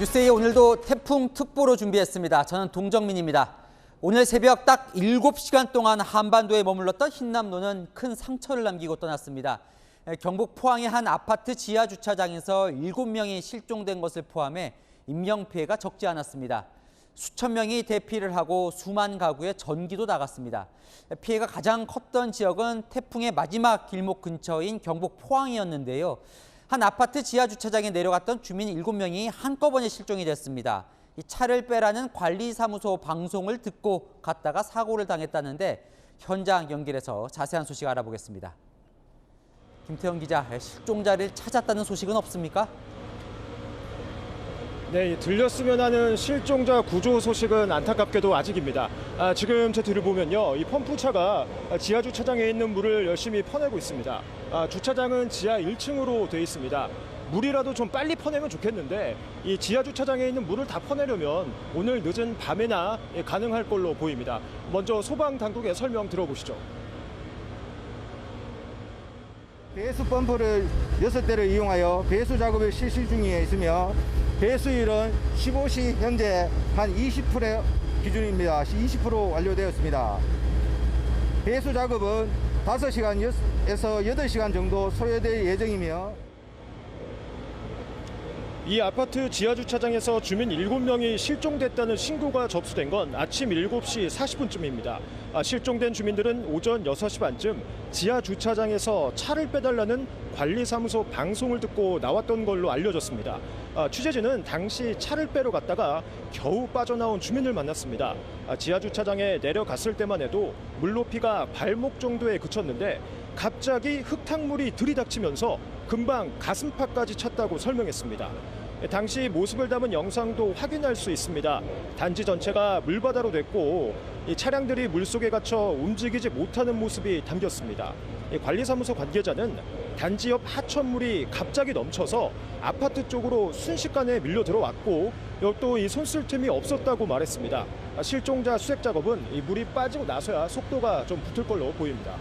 뉴스데이 오늘도 태풍 특보로 준비했습니다. 저는 동정민입니다. 오늘 새벽 딱 7시간 동안 한반도에 머물렀던 흰남노는 큰 상처를 남기고 떠났습니다. 경북 포항의 한 아파트 지하 주차장에서 7명이 실종된 것을 포함해 인명피해가 적지 않았습니다. 수천 명이 대피를 하고 수만 가구에 전기도 나갔습니다. 피해가 가장 컸던 지역은 태풍의 마지막 길목 근처인 경북 포항이었는데요. 한 아파트 지하 주차장에 내려갔던 주민 7명이 한꺼번에 실종이 됐습니다. 이 차를 빼라는 관리사무소 방송을 듣고 갔다가 사고를 당했다는데 현장 연결해서 자세한 소식 알아보겠습니다. 김태형 기자, 실종자를 찾았다는 소식은 없습니까? 네, 들렸으면 하는 실종자 구조 소식은 안타깝게도 아직입니다. 지금 제 뒤를 보면요, 이 펌프차가 지하 주차장에 있는 물을 열심히 퍼내고 있습니다. 주차장은 지하 1층으로 되어 있습니다. 물이라도 좀 빨리 퍼내면 좋겠는데 이 지하 주차장에 있는 물을 다 퍼내려면 오늘 늦은 밤에나 가능할 걸로 보입니다. 먼저 소방 당국의 설명 들어보시죠. 배수 펌프를 6대를 이용하여 배수 작업을 실시 중에 있으며 배수율은 15시 현재 한 20% 기준입니다. 20% 완료되었습니다. 배수 작업은 5시간에서 8시간 정도 소요될 예정이며 이 아파트 지하 주차장에서 주민 7명이 실종됐다는 신고가 접수된 건 아침 7시 40분쯤입니다. 실종된 주민들은 오전 6시 반쯤 지하 주차장에서 차를 빼달라는 관리사무소 방송을 듣고 나왔던 걸로 알려졌습니다. 취재진은 당시 차를 빼러 갔다가 겨우 빠져나온 주민을 만났습니다. 지하 주차장에 내려갔을 때만 해도 물높이가 발목 정도에 그쳤는데 갑자기 흙탕물이 들이닥치면서 금방 가슴팍까지 찼다고 설명했습니다. 당시 모습을 담은 영상도 확인할 수 있습니다. 단지 전체가 물바다로 됐고 이 차량들이 물속에 갇혀 움직이지 못하는 모습이 담겼습니다. 관리사무소 관계자는 단지 옆 하천물이 갑자기 넘쳐서 아파트 쪽으로 순식간에 밀려 들어왔고 또 이 손쓸 틈이 없었다고 말했습니다. 실종자 수색 작업은 이 물이 빠지고 나서야 속도가 좀 붙을 걸로 보입니다.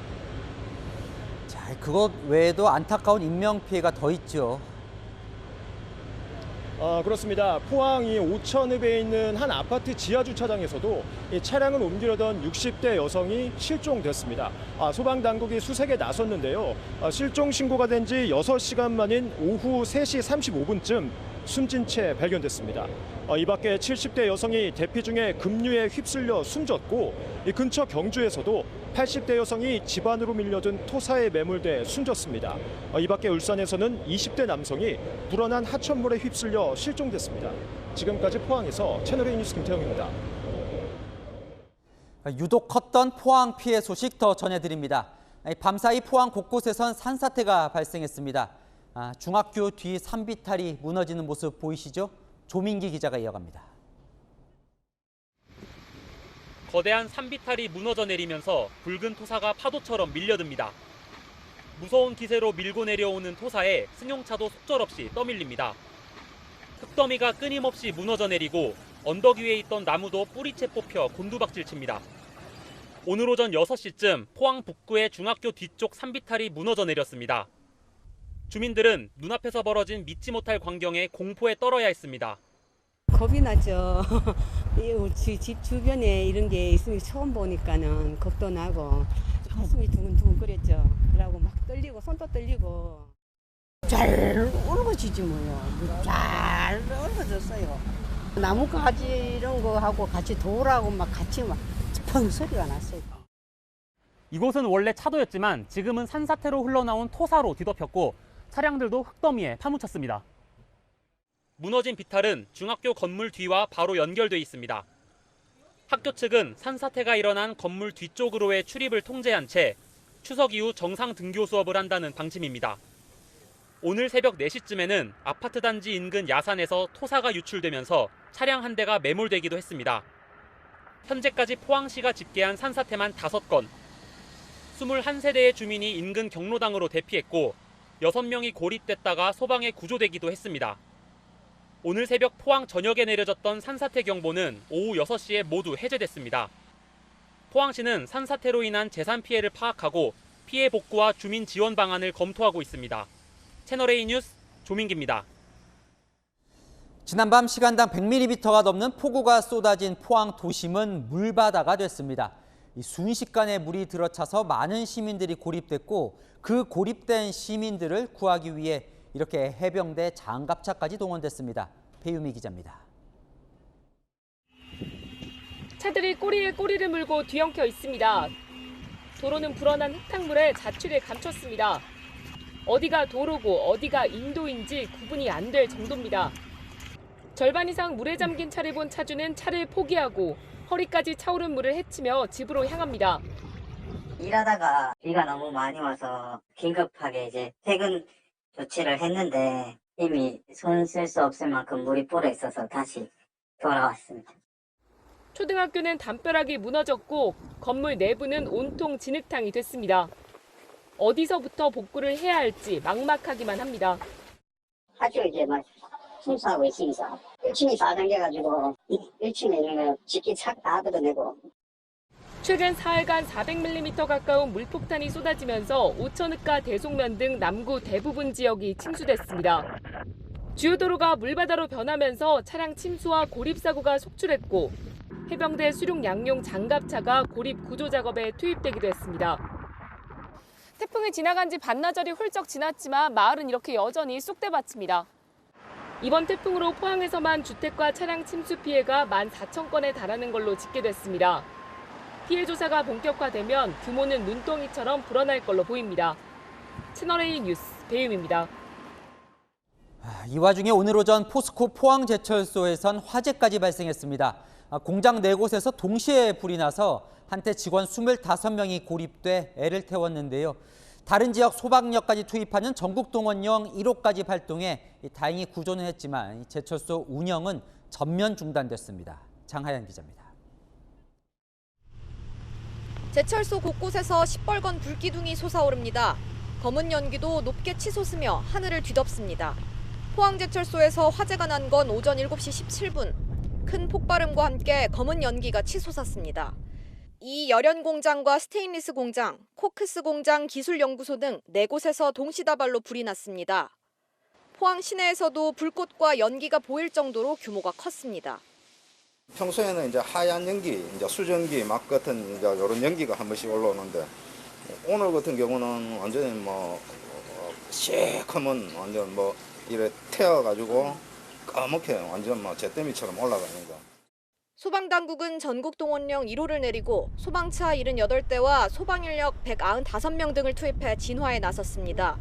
자, 그것 외에도 안타까운 인명피해가 더 있죠. 그렇습니다. 포항 오천읍에 있는 한 아파트 지하 주차장에서도 이 차량을 옮기려던 60대 여성이 실종됐습니다. 소방 당국이 수색에 나섰는데요. 실종 신고가 된 지 6시간 만인 오후 3시 35분쯤 숨진 채 발견됐습니다. 이 밖에 70대 여성이 대피 중에 급류에 휩쓸려 숨졌고 이 근처 경주에서도 80대 여성이 집 안으로 밀려든 토사에 매몰돼 숨졌습니다. 이 밖에 울산에서는 20대 남성이 불어난 하천물에 휩쓸려 실종됐습니다. 지금까지 포항에서 채널A 뉴스 김태형입니다. 유독 컸던 포항 피해 소식 더 전해드립니다. 밤사이 포항 곳곳에선 산사태가 발생했습니다. 중학교 뒤 산비탈이 무너지는 모습 보이시죠? 조민기 기자가 이어갑니다. 거대한 산비탈이 무너져 내리면서 붉은 토사가 파도처럼 밀려듭니다. 무서운 기세로 밀고 내려오는 토사에 승용차도 속절없이 떠밀립니다. 흙더미가 끊임없이 무너져 내리고 언덕 위에 있던 나무도 뿌리채 뽑혀 곤두박질 칩니다. 오늘 오전 6시쯤 포항 북구의 중학교 뒤쪽 산비탈이 무너져 내렸습니다. 주민들은 눈앞에서 벌어진 믿지 못할 광경에 공포에 떨어야 했습니다. 겁이 나죠. 집 주변에 이런 게 있으니 처음 보니까는 겁도 나고 가슴이 두근두근 그랬죠. 그러고 막 떨리고 손도 떨리고. 잘 울어지지 뭐요. 잘 울어졌어요. 나뭇가지 이런 거 하고 같이 돌하고 막 같이 막 펑 소리가 났어요. 이곳은 원래 차도였지만 지금은 산사태로 흘러나온 토사로 뒤덮였고 차량들도 흙더미에 파묻혔습니다. 무너진 비탈은 중학교 건물 뒤와 바로 연결돼 있습니다. 학교 측은 산사태가 일어난 건물 뒤쪽으로의 출입을 통제한 채 추석 이후 정상 등교 수업을 한다는 방침입니다. 오늘 새벽 4시쯤에는 아파트 단지 인근 야산에서 토사가 유출되면서 차량 한 대가 매몰되기도 했습니다. 현재까지 포항시가 집계한 산사태만 5건, 21세대의 주민이 인근 경로당으로 대피했고 6명이 고립됐다가 소방에 구조되기도 했습니다. 오늘 새벽 포항 전역에 내려졌던 산사태 경보는 오후 6시에 모두 해제됐습니다. 포항시는 산사태로 인한 재산 피해를 파악하고 피해 복구와 주민 지원 방안을 검토하고 있습니다. 채널A 뉴스 조민기입니다. 지난밤 시간당 100mm가 넘는 폭우가 쏟아진 포항 도심은 물바다가 됐습니다. 순식간에 물이 들어차서 많은 시민들이 고립됐고 그 고립된 시민들을 구하기 위해 이렇게 해병대 장갑차까지 동원됐습니다. 배유미 기자입니다. 차들이 꼬리에 꼬리를 물고 뒤엉켜 있습니다. 도로는 불어난 흙탕물에 자취를 감췄습니다. 어디가 도로고 어디가 인도인지 구분이 안 될 정도입니다. 절반 이상 물에 잠긴 차를 본 차주는 차를 포기하고 허리까지 차오른 물을 헤치며 집으로 향합니다. 일하다가 비가 너무 많이 와서 긴급하게 이제 퇴근 조치를 했는데 이미 손 쓸 수 없을 만큼 물이 불어 있어서 다시 돌아왔습니다. 초등학교는 담벼락이 무너졌고 건물 내부는 온통 진흙탕이 됐습니다. 어디서부터 복구를 해야 할지 막막하기만 합니다. 학교 이제 막 청소하고 있으니까 1층이 다 잠겨가지고 1층에 있는 거 집기 착 다 걷어내고. 최근 사흘간 400mm 가까운 물폭탄이 쏟아지면서 오천읍과 대송면 등 남구 대부분 지역이 침수됐습니다. 주요 도로가 물바다로 변하면서 차량 침수와 고립사고가 속출했고 해병대 수륙 양용 장갑차가 고립 구조 작업에 투입되기도 했습니다. 태풍이 지나간 지 반나절이 훌쩍 지났지만 마을은 이렇게 여전히 쑥대밭입니다. 이번 태풍으로 포항에서만 주택과 차량 침수 피해가 14,000건에 달하는 걸로 집계됐습니다. 피해 조사가 본격화되면 규모는 눈덩이처럼 불어날 걸로 보입니다. 채널A 뉴스 배유미입니다. 이 와중에 오늘 오전 포스코 포항제철소에선 화재까지 발생했습니다. 공장 4곳에서 동시에 불이 나서 한때 직원 25명이 고립돼 애를 태웠는데요. 다른 지역 소방력까지 투입하는 전국 동원령 1호까지 발동해 다행히 구조는 했지만 제철소 운영은 전면 중단됐습니다. 장하연 기자입니다. 제철소 곳곳에서 시뻘건 불기둥이 솟아오릅니다. 검은 연기도 높게 치솟으며 하늘을 뒤덮습니다. 포항제철소에서 화재가 난 건 오전 7시 17분. 큰 폭발음과 함께 검은 연기가 치솟았습니다. 이 열연 공장과 스테인리스 공장, 코크스 공장 기술연구소 등 4곳에서 동시다발로 불이 났습니다. 포항 시내에서도 불꽃과 연기가 보일 정도로 규모가 컸습니다. 평소에는 이제 하얀 연기, 이제 수증기, 막 같은 이제 이런 연기가 한 번씩 올라오는데 오늘 같은 경우는 완전히 뭐 시커먼 완전 뭐 이래 태워가지고 까맣게 완전 뭐 잿더미처럼 올라가는 거. 소방당국은 전국 동원령 1호를 내리고 소방차 78대와 소방인력 195명 등을 투입해 진화에 나섰습니다.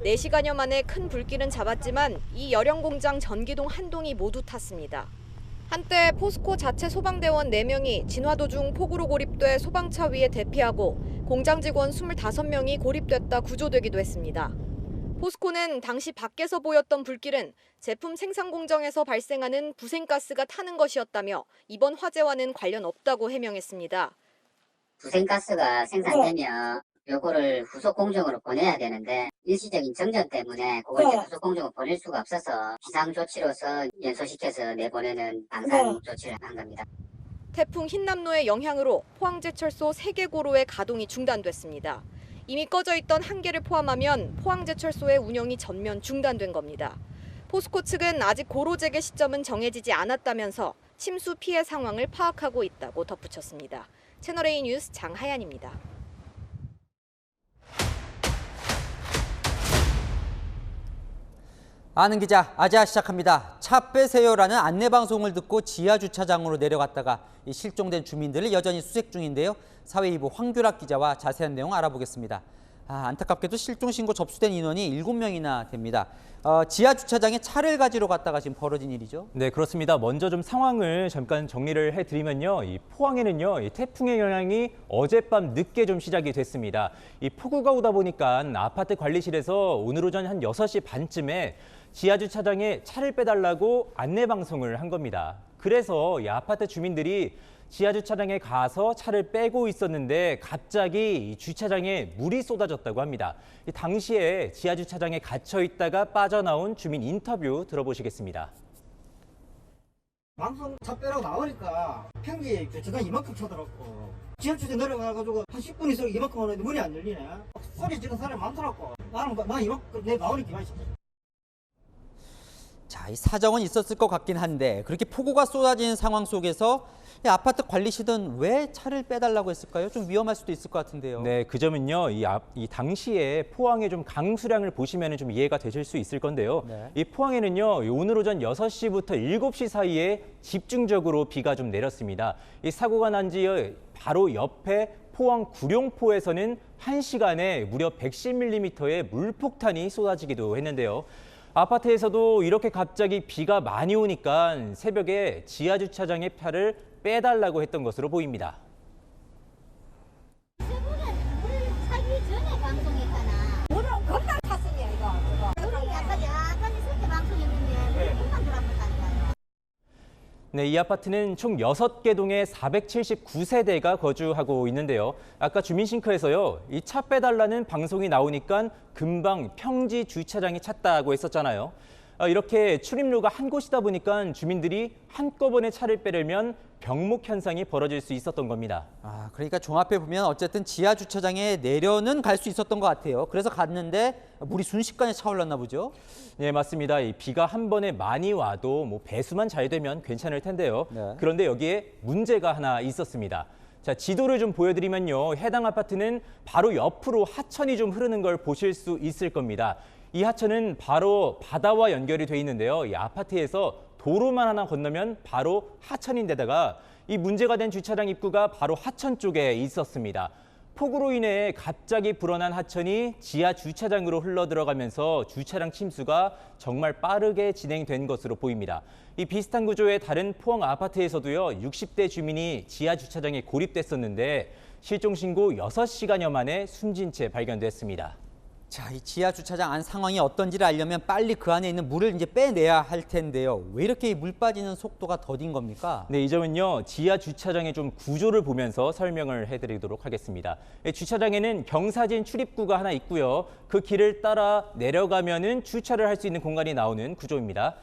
4시간여 만에 큰 불길은 잡았지만 이 열연 공장 전기동 한 동이 모두 탔습니다. 한때 포스코 자체 소방대원 4명이 진화 도중 폭우로 고립돼 소방차 위에 대피하고 공장 직원 25명이 고립됐다 구조되기도 했습니다. 포스코는 당시 밖에서 보였던 불길은 제품 생산 공정에서 발생하는 부생가스가 타는 것이었다며 이번 화재와는 관련 없다고 해명했습니다. 부생가스가 생산되면 요거를 후속 공정으로 보내야 되는데 일시적인 정전 때문에 그걸 이제 후속 공정으로 보낼 수가 없어서 비상조치로서 연소시켜서 내보내는 방산 조치를 한 겁니다. 태풍 흰남노의 영향으로 포항제철소 3개 고로의 가동이 중단됐습니다. 이미 꺼져 있던 1개를 포함하면 포항제철소의 운영이 전면 중단된 겁니다. 포스코 측은 아직 고로 재개 시점은 정해지지 않았다면서 침수 피해 상황을 파악하고 있다고 덧붙였습니다. 채널A 뉴스 장하연입니다. 아는 기자, 아재아 시작합니다. 차 빼세요라는 안내방송을 듣고 지하주차장으로 내려갔다가 실종된 주민들을 여전히 수색 중인데요. 사회이부 황규락 기자와 자세한 내용 알아보겠습니다. 안타깝게도 실종신고 접수된 인원이 7명이나 됩니다. 지하주차장에 차를 가지러 갔다가 지금 벌어진 일이죠? 네, 그렇습니다. 먼저 좀 상황을 잠깐 정리를 해드리면요. 이 포항에는요, 이 태풍의 영향이 어젯밤 늦게 좀 시작이 됐습니다. 이 폭우가 오다 보니까 아파트 관리실에서 오늘 오전 한 6시 반쯤에 지하주차장에 차를 빼달라고 안내방송을 한 겁니다. 그래서 이 아파트 주민들이 지하주차장에 가서 차를 빼고 있었는데 갑자기 이 주차장에 물이 쏟아졌다고 합니다. 당시에 지하주차장에 갇혀 있다가 빠져나온 주민 인터뷰 들어보시겠습니다. 방송 차 빼라고 나오니까 평지 주차장 이만큼 쳐들었고 지하주차장 내려가가지고 한 10분 있어 이만큼 하는데 문이 안 열리네. 소리 지르는 사람이 많더라고. 나는 이만큼 내 나오니까 이만큼. 자, 이 사정은 있었을 것 같긴 한데 그렇게 폭우가 쏟아지는 상황 속에서 이 아파트 관리실은 왜 차를 빼달라고 했을까요? 좀 위험할 수도 있을 것 같은데요. 네, 그 점은요. 이 당시에 포항의 좀 강수량을 보시면 좀 이해가 되실 수 있을 건데요. 네. 이 포항에는요. 오늘 오전 6시부터 7시 사이에 집중적으로 비가 좀 내렸습니다. 이 사고가 난 지 바로 옆에 포항 구룡포에서는 1시간에 무려 110mm의 물폭탄이 쏟아지기도 했는데요. 아파트에서도 이렇게 갑자기 비가 많이 오니까 새벽에 지하주차장의 차를 빼달라고 했던 것으로 보입니다. 네, 이 아파트는 총 6개 동에 479세대가 거주하고 있는데요. 아까 주민싱크에서요, 이 차 빼달라는 방송이 나오니까 금방 평지 주차장이 찼다고 했었잖아요. 이렇게 출입로가 한 곳이다 보니까 주민들이 한꺼번에 차를 빼려면 병목 현상이 벌어질 수 있었던 겁니다. 아, 그러니까 종합해 보면 어쨌든 지하 주차장에 내려는 갈 수 있었던 것 같아요. 그래서 갔는데 물이 순식간에 차올랐나 보죠. 네, 맞습니다. 이 비가 한 번에 많이 와도 뭐 배수만 잘 되면 괜찮을 텐데요. 네. 그런데 여기에 문제가 하나 있었습니다. 자, 지도를 좀 보여드리면요. 해당 아파트는 바로 옆으로 하천이 좀 흐르는 걸 보실 수 있을 겁니다. 이 하천은 바로 바다와 연결이 돼 있는데요. 이 아파트에서 도로만 하나 건너면 바로 하천인데다가 이 문제가 된 주차장 입구가 바로 하천 쪽에 있었습니다. 폭우로 인해 갑자기 불어난 하천이 지하 주차장으로 흘러들어가면서 주차장 침수가 정말 빠르게 진행된 것으로 보입니다. 이 비슷한 구조의 다른 포항 아파트에서도요. 60대 주민이 지하 주차장에 고립됐었는데 실종 신고 6시간여 만에 숨진 채 발견됐습니다. 자, 이 지하 주차장 안 상황이 어떤지를 알려면 빨리 그 안에 있는 물을 이제 빼내야 할 텐데요. 왜 이렇게 물 빠지는 속도가 더딘 겁니까? 네, 이 점은요. 지하 주차장의 좀 구조를 보면서 설명을 해드리도록 하겠습니다. 주차장에는 경사진 출입구가 하나 있고요. 그 길을 따라 내려가면은 주차를 할 수 있는 공간이 나오는 구조입니다.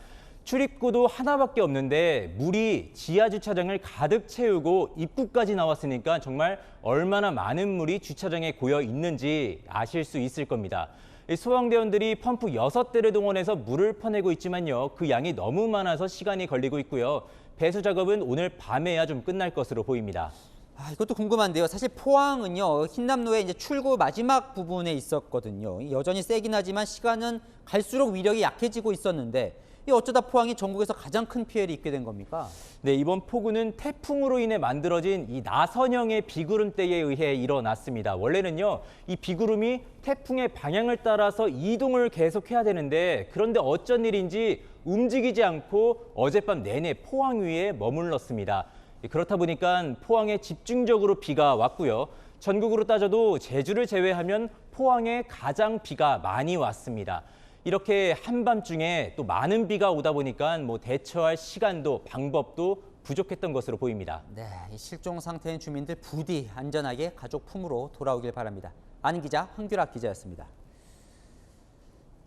출입구도 하나밖에 없는데 물이 지하 주차장을 가득 채우고 입구까지 나왔으니까 정말 얼마나 많은 물이 주차장에 고여 있는지 아실 수 있을 겁니다. 소방대원들이 펌프 6대를 동원해서 물을 퍼내고 있지만요. 그 양이 너무 많아서 시간이 걸리고 있고요. 배수 작업은 오늘 밤에야 좀 끝날 것으로 보입니다. 아, 이것도 궁금한데요. 사실 포항은요, 흰남로의 이제 출구 마지막 부분에 있었거든요. 여전히 세긴 하지만 시간은 갈수록 위력이 약해지고 있었는데 이 어쩌다 포항이 전국에서 가장 큰 피해를 입게 된 겁니까? 네, 이번 폭우는 태풍으로 인해 만들어진 이 나선형의 비구름대에 의해 일어났습니다. 원래는요, 이 비구름이 태풍의 방향을 따라서 이동을 계속해야 되는데 그런데 어쩐 일인지 움직이지 않고 어젯밤 내내 포항 위에 머물렀습니다. 그렇다 보니까 포항에 집중적으로 비가 왔고요. 전국으로 따져도 제주를 제외하면 포항에 가장 비가 많이 왔습니다. 이렇게 한밤중에 또 많은 비가 오다 보니까 뭐 대처할 시간도 방법도 부족했던 것으로 보입니다. 네, 이 실종 상태인 주민들 부디 안전하게 가족 품으로 돌아오길 바랍니다. 안 기자, 황규락 기자였습니다.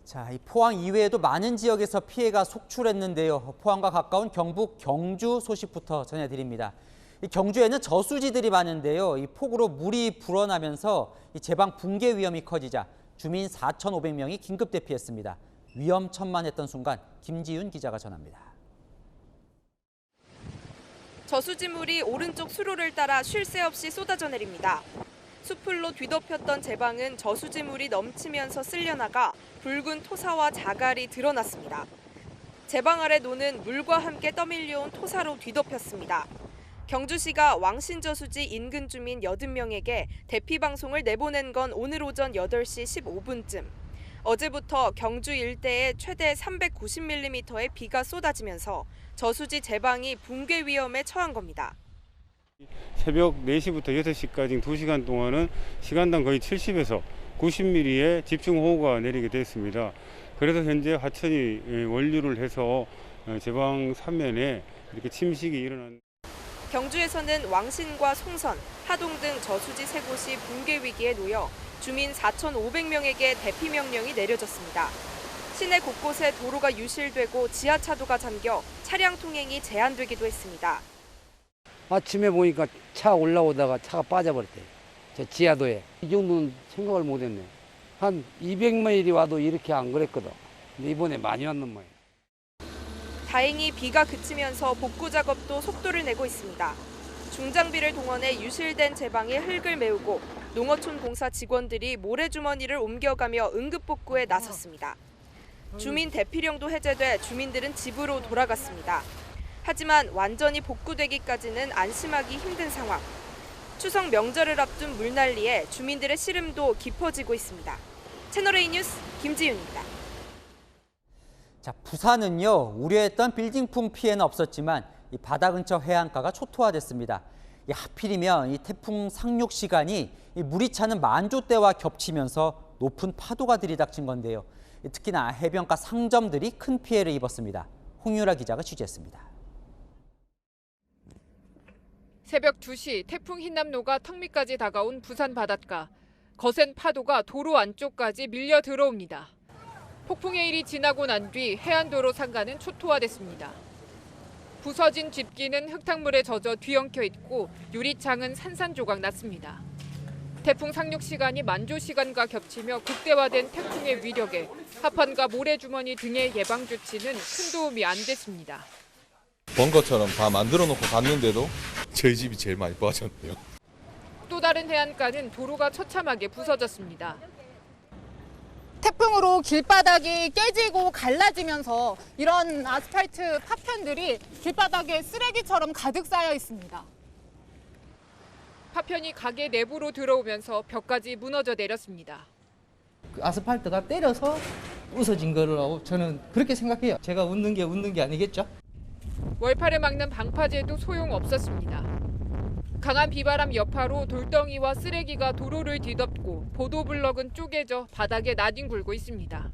자, 이 포항 이외에도 많은 지역에서 피해가 속출했는데요. 포항과 가까운 경북 경주 소식부터 전해드립니다. 이 경주에는 저수지들이 많은데요. 이 폭우로 물이 불어나면서 이 제방 붕괴 위험이 커지자 주민 4,500명이 긴급 대피했습니다. 위험천만했던 순간 김지윤 기자가 전합니다. 저수지물이 오른쪽 수로를 따라 쉴 새 없이 쏟아져 내립니다. 수풀로 뒤덮였던 제방은 저수지물이 넘치면서 쓸려나가 붉은 토사와 자갈이 드러났습니다. 제방 아래 노는 물과 함께 떠밀려온 토사로 뒤덮였습니다. 경주시가 왕신저수지 인근 주민 80명에게 대피 방송을 내보낸 건 오늘 오전 8시 15분쯤. 어제부터 경주 일대에 최대 390mm의 비가 쏟아지면서 저수지 제방이 붕괴 위험에 처한 겁니다. 새벽 4시부터 6시까지 2시간 동안은 시간당 거의 70에서 90mm의 집중호우가 내리게 됐습니다. 그래서 현재 하천이 원류를 해서 제방 삼면에 이렇게 침식이 일어난. 경주에서는 왕신과 송선, 하동 등 저수지 3곳이 붕괴 위기에 놓여 주민 4,500명에게 대피 명령이 내려졌습니다. 시내 곳곳에 도로가 유실되고 지하차도가 잠겨 차량 통행이 제한되기도 했습니다. 아침에 보니까 차 올라오다가 차가 빠져버렸대요. 저 지하도에. 이 정도는 생각을 못했네. 한 200마일이 와도 이렇게 안 그랬거든. 근데 이번에 많이 왔는 모양. 다행히 비가 그치면서 복구 작업도 속도를 내고 있습니다. 중장비를 동원해 유실된 제방에 흙을 메우고 농어촌 공사 직원들이 모래주머니를 옮겨가며 응급복구에 나섰습니다. 주민 대피령도 해제돼 주민들은 집으로 돌아갔습니다. 하지만 완전히 복구되기까지는 안심하기 힘든 상황. 추석 명절을 앞둔 물난리에 주민들의 시름도 깊어지고 있습니다. 채널A 뉴스 김지윤입니다. 자, 부산은요, 우려했던 빌딩풍 피해는 없었지만 이 바다 근처 해안가가 초토화됐습니다. 하필이면 이 태풍 상륙 시간이 이 물이 차는 만조 때와 겹치면서 높은 파도가 들이닥친 건데요. 특히나 해변가 상점들이 큰 피해를 입었습니다. 홍유라 기자가 취재했습니다. 새벽 2시 태풍 흰남노가 턱밑까지 다가온 부산 바닷가. 거센 파도가 도로 안쪽까지 밀려 들어옵니다. 폭풍의 일이 지나고 난 뒤 해안도로 상가는 초토화됐습니다. 부서진 집기는 흙탕물에 젖어 뒤엉켜 있고 유리창은 산산조각 났습니다. 태풍 상륙 시간이 만조 시간과 겹치며 극대화된 태풍의 위력에 하판과 모래주머니 등의 예방 조치는 큰 도움이 안 됐습니다. 본 것처럼 다 만들어 놓고 갔는데도 저희 집이 제일 많이 빠졌네요. 또 다른 해안가는 도로가 처참하게 부서졌습니다. 태풍으로 길바닥이 깨지고 갈라지면서 이런 아스팔트 파편들이 길바닥에 쓰레기처럼 가득 쌓여 있습니다. 파편이 가게 내부로 들어오면서 벽까지 무너져 내렸습니다. 아스팔트가 때려서 부서진 거라고 저는 그렇게 생각해요. 제가 웃는 게 아니겠죠? 월파를 막는 방파제도 소용없었습니다. 강한 비바람 여파로 돌덩이와 쓰레기가 도로를 뒤덮고 보도블럭은 쪼개져 바닥에 나뒹굴고 있습니다.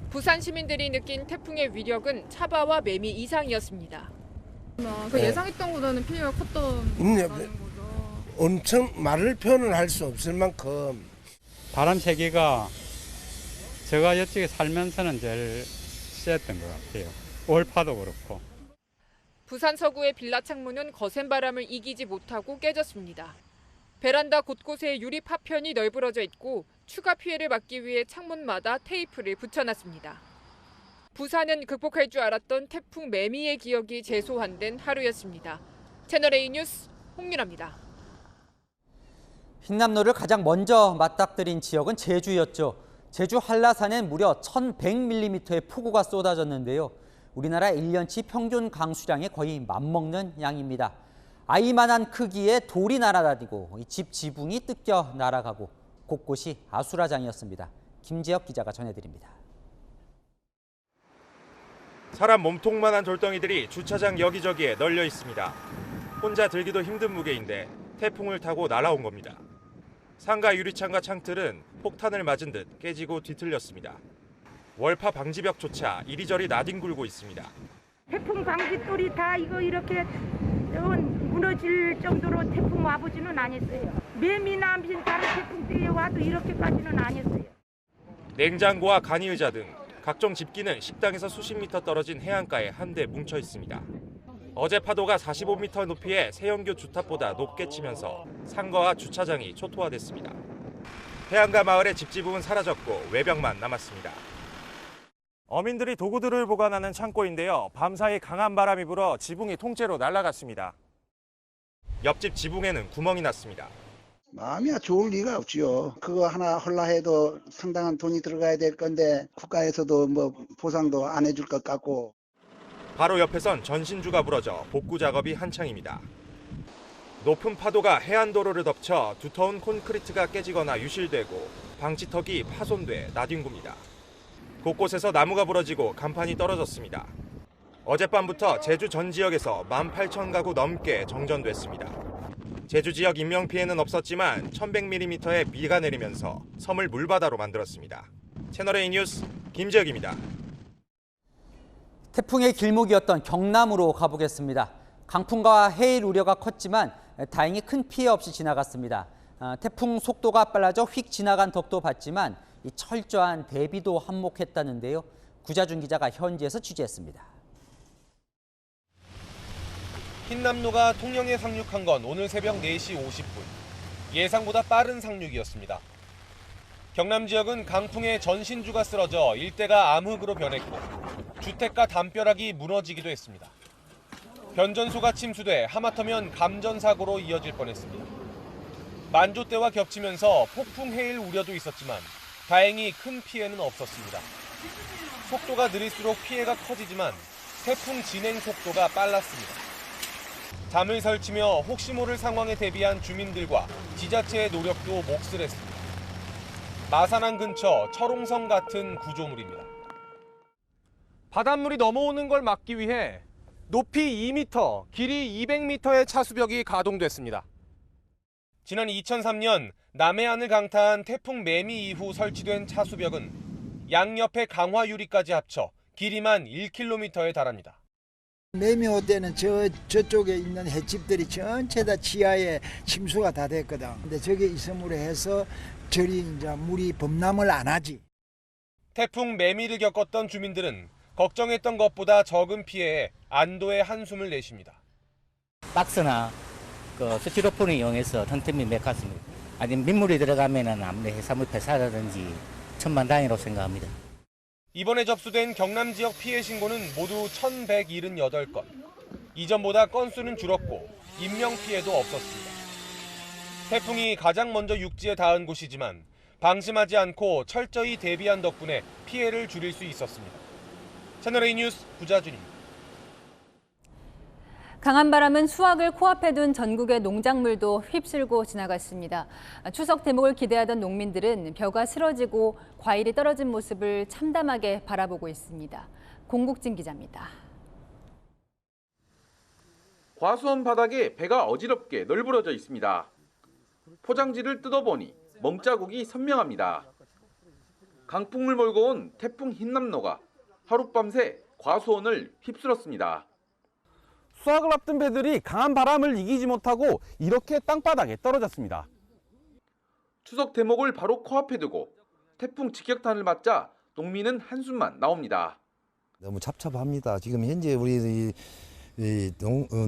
부산 시민들이 느낀 태풍의 위력은 차바와 매미 이상이었습니다. 예상했던 것보다는 피해가 컸던 거죠. 엄청 말을 표현을 할 수 없을 만큼 바람 세기가 제가 이쪽에 살면서는 제일 셌던 것 같아요. 월파도 그렇고. 부산 서구의 빌라 창문은 거센 바람을 이기지 못하고 깨졌습니다. 베란다 곳곳에 유리 파편이 널브러져 있고 추가 피해를 막기 위해 창문마다 테이프를 붙여놨습니다. 부산은 극복할 줄 알았던 태풍 매미의 기억이 재소환된 하루였습니다. 채널A 뉴스 홍유라입니다. 흰남노를 가장 먼저 맞닥뜨린 지역은 제주였죠. 제주 한라산엔 무려 1,100mm의 폭우가 쏟아졌는데요. 우리나라 1년치 평균 강수량에 거의 맞먹는 양입니다. 아이만한 크기의 돌이 날아다니고 집 지붕이 뜯겨 날아가고 곳곳이 아수라장이었습니다. 김지혁 기자가 전해드립니다. 사람 몸통만한 돌덩이들이 주차장 여기저기에 널려 있습니다. 혼자 들기도 힘든 무게인데 태풍을 타고 날아온 겁니다. 상가 유리창과 창틀은 폭탄을 맞은 듯 깨지고 뒤틀렸습니다. 월파 방지벽조차 이리저리 나뒹굴고 있습니다. 태풍 방지돌이 다 이렇게 무너질 정도로 태풍 와보지는 않았어요. 매미나 다른 태풍 때에 와도 이렇게까지는 아니었어요. 냉장고와 간이의자 등 각종 집기는 식당에서 수십 미터 떨어진 해안가에 한데 뭉쳐 있습니다. 어제 파도가 45m 높이의 세영교 주탑보다 높게 치면서 상가와 주차장이 초토화됐습니다. 해안가 마을의 집 지붕은 사라졌고 외벽만 남았습니다. 어민들이 도구들을 보관하는 창고인데요. 밤사이 강한 바람이 불어 지붕이 통째로 날아갔습니다. 옆집 지붕에는 구멍이 났습니다. 마음이야 좋을 리가 없지요. 그거 하나 헐라 해도 상당한 돈이 들어가야 될 건데 국가에서도 뭐 보상도 안 해줄 것 같고. 바로 옆에선 전신주가 부러져 복구 작업이 한창입니다. 높은 파도가 해안도로를 덮쳐 두터운 콘크리트가 깨지거나 유실되고 방지턱이 파손돼 나뒹굽니다. 곳곳에서 나무가 부러지고 간판이 떨어졌습니다. 어젯밤부터 제주 전 지역에서 18,000가구 넘게 정전됐습니다. 제주 지역 인명 피해는 없었지만 1,100mm의 비가 내리면서 섬을 물바다로 만들었습니다. 채널A 뉴스 김지혁입니다. 태풍의 길목이었던 경남으로 가보겠습니다. 강풍과 해일 우려가 컸지만 다행히 큰 피해 없이 지나갔습니다. 태풍 속도가 빨라져 휙 지나간 덕도 봤지만 이 철저한 대비도 한몫했다는데요. 구자준 기자가 현지에서 취재했습니다. 흰남노가 통영에 상륙한 건 오늘 새벽 4시 50분. 예상보다 빠른 상륙이었습니다. 경남 지역은 강풍에 전신주가 쓰러져 일대가 암흑으로 변했고 주택가 담벼락이 무너지기도 했습니다. 변전소가 침수돼 하마터면 감전사고로 이어질 뻔했습니다. 만조대와 겹치면서 폭풍 해일 우려도 있었지만 다행히 큰 피해는 없었습니다. 속도가 느릴수록 피해가 커지지만 태풍 진행 속도가 빨랐습니다. 잠을 설치며 혹시 모를 상황에 대비한 주민들과 지자체의 노력도 몫을 했습니다. 마산항 근처 철옹성 같은 구조물입니다. 바닷물이 넘어오는 걸 막기 위해 높이 2m, 길이 200m의 차수벽이 가동됐습니다. 지난 2003년 남해안을 강타한 태풍 매미 이후 설치된 차수벽은 양옆의 강화 유리까지 합쳐 길이만 1km에 달합니다. 매미 올 때는 저쪽에 있는 횟집들이 전체 다 지하에 침수가 다 됐거든. 근데 저게 있음으로 해서 절이 이제 물이 범람을 안 하지. 태풍 매미를 겪었던 주민들은 걱정했던 것보다 적은 피해에 안도의 한숨을 내쉽니다. 박스나 스티로폼을 이용해서 틈틈이 메꿨습니다. 아니면 민물이 들어가면은 아무래도 해산물 폐사라든지 천만다행이라고 생각합니다. 이번에 접수된 경남 지역 피해 신고는 모두 1,178건. 이전보다 건수는 줄었고 인명 피해도 없었습니다. 태풍이 가장 먼저 육지에 닿은 곳이지만 방심하지 않고 철저히 대비한 덕분에 피해를 줄일 수 있었습니다. 채널A 뉴스 구자준입니다. 강한 바람은 수확을 코앞에 둔 전국의 농작물도 휩쓸고 지나갔습니다. 추석 대목을 기대하던 농민들은 벼가 쓰러지고 과일이 떨어진 모습을 참담하게 바라보고 있습니다. 공국진 기자입니다. 과수원 바닥에 배가 어지럽게 널브러져 있습니다. 포장지를 뜯어보니 멍자국이 선명합니다. 강풍을 몰고 온 태풍 흰남노가 하룻밤새 과수원을 휩쓸었습니다. 수확을 앞둔 배들이 강한 바람을 이기지 못하고 이렇게 땅바닥에 떨어졌습니다. 추석 대목을 바로 코앞에 두고 태풍 직격탄을 맞자 농민은 한숨만 나옵니다. 너무 잡잡합니다. 지금 현재 우리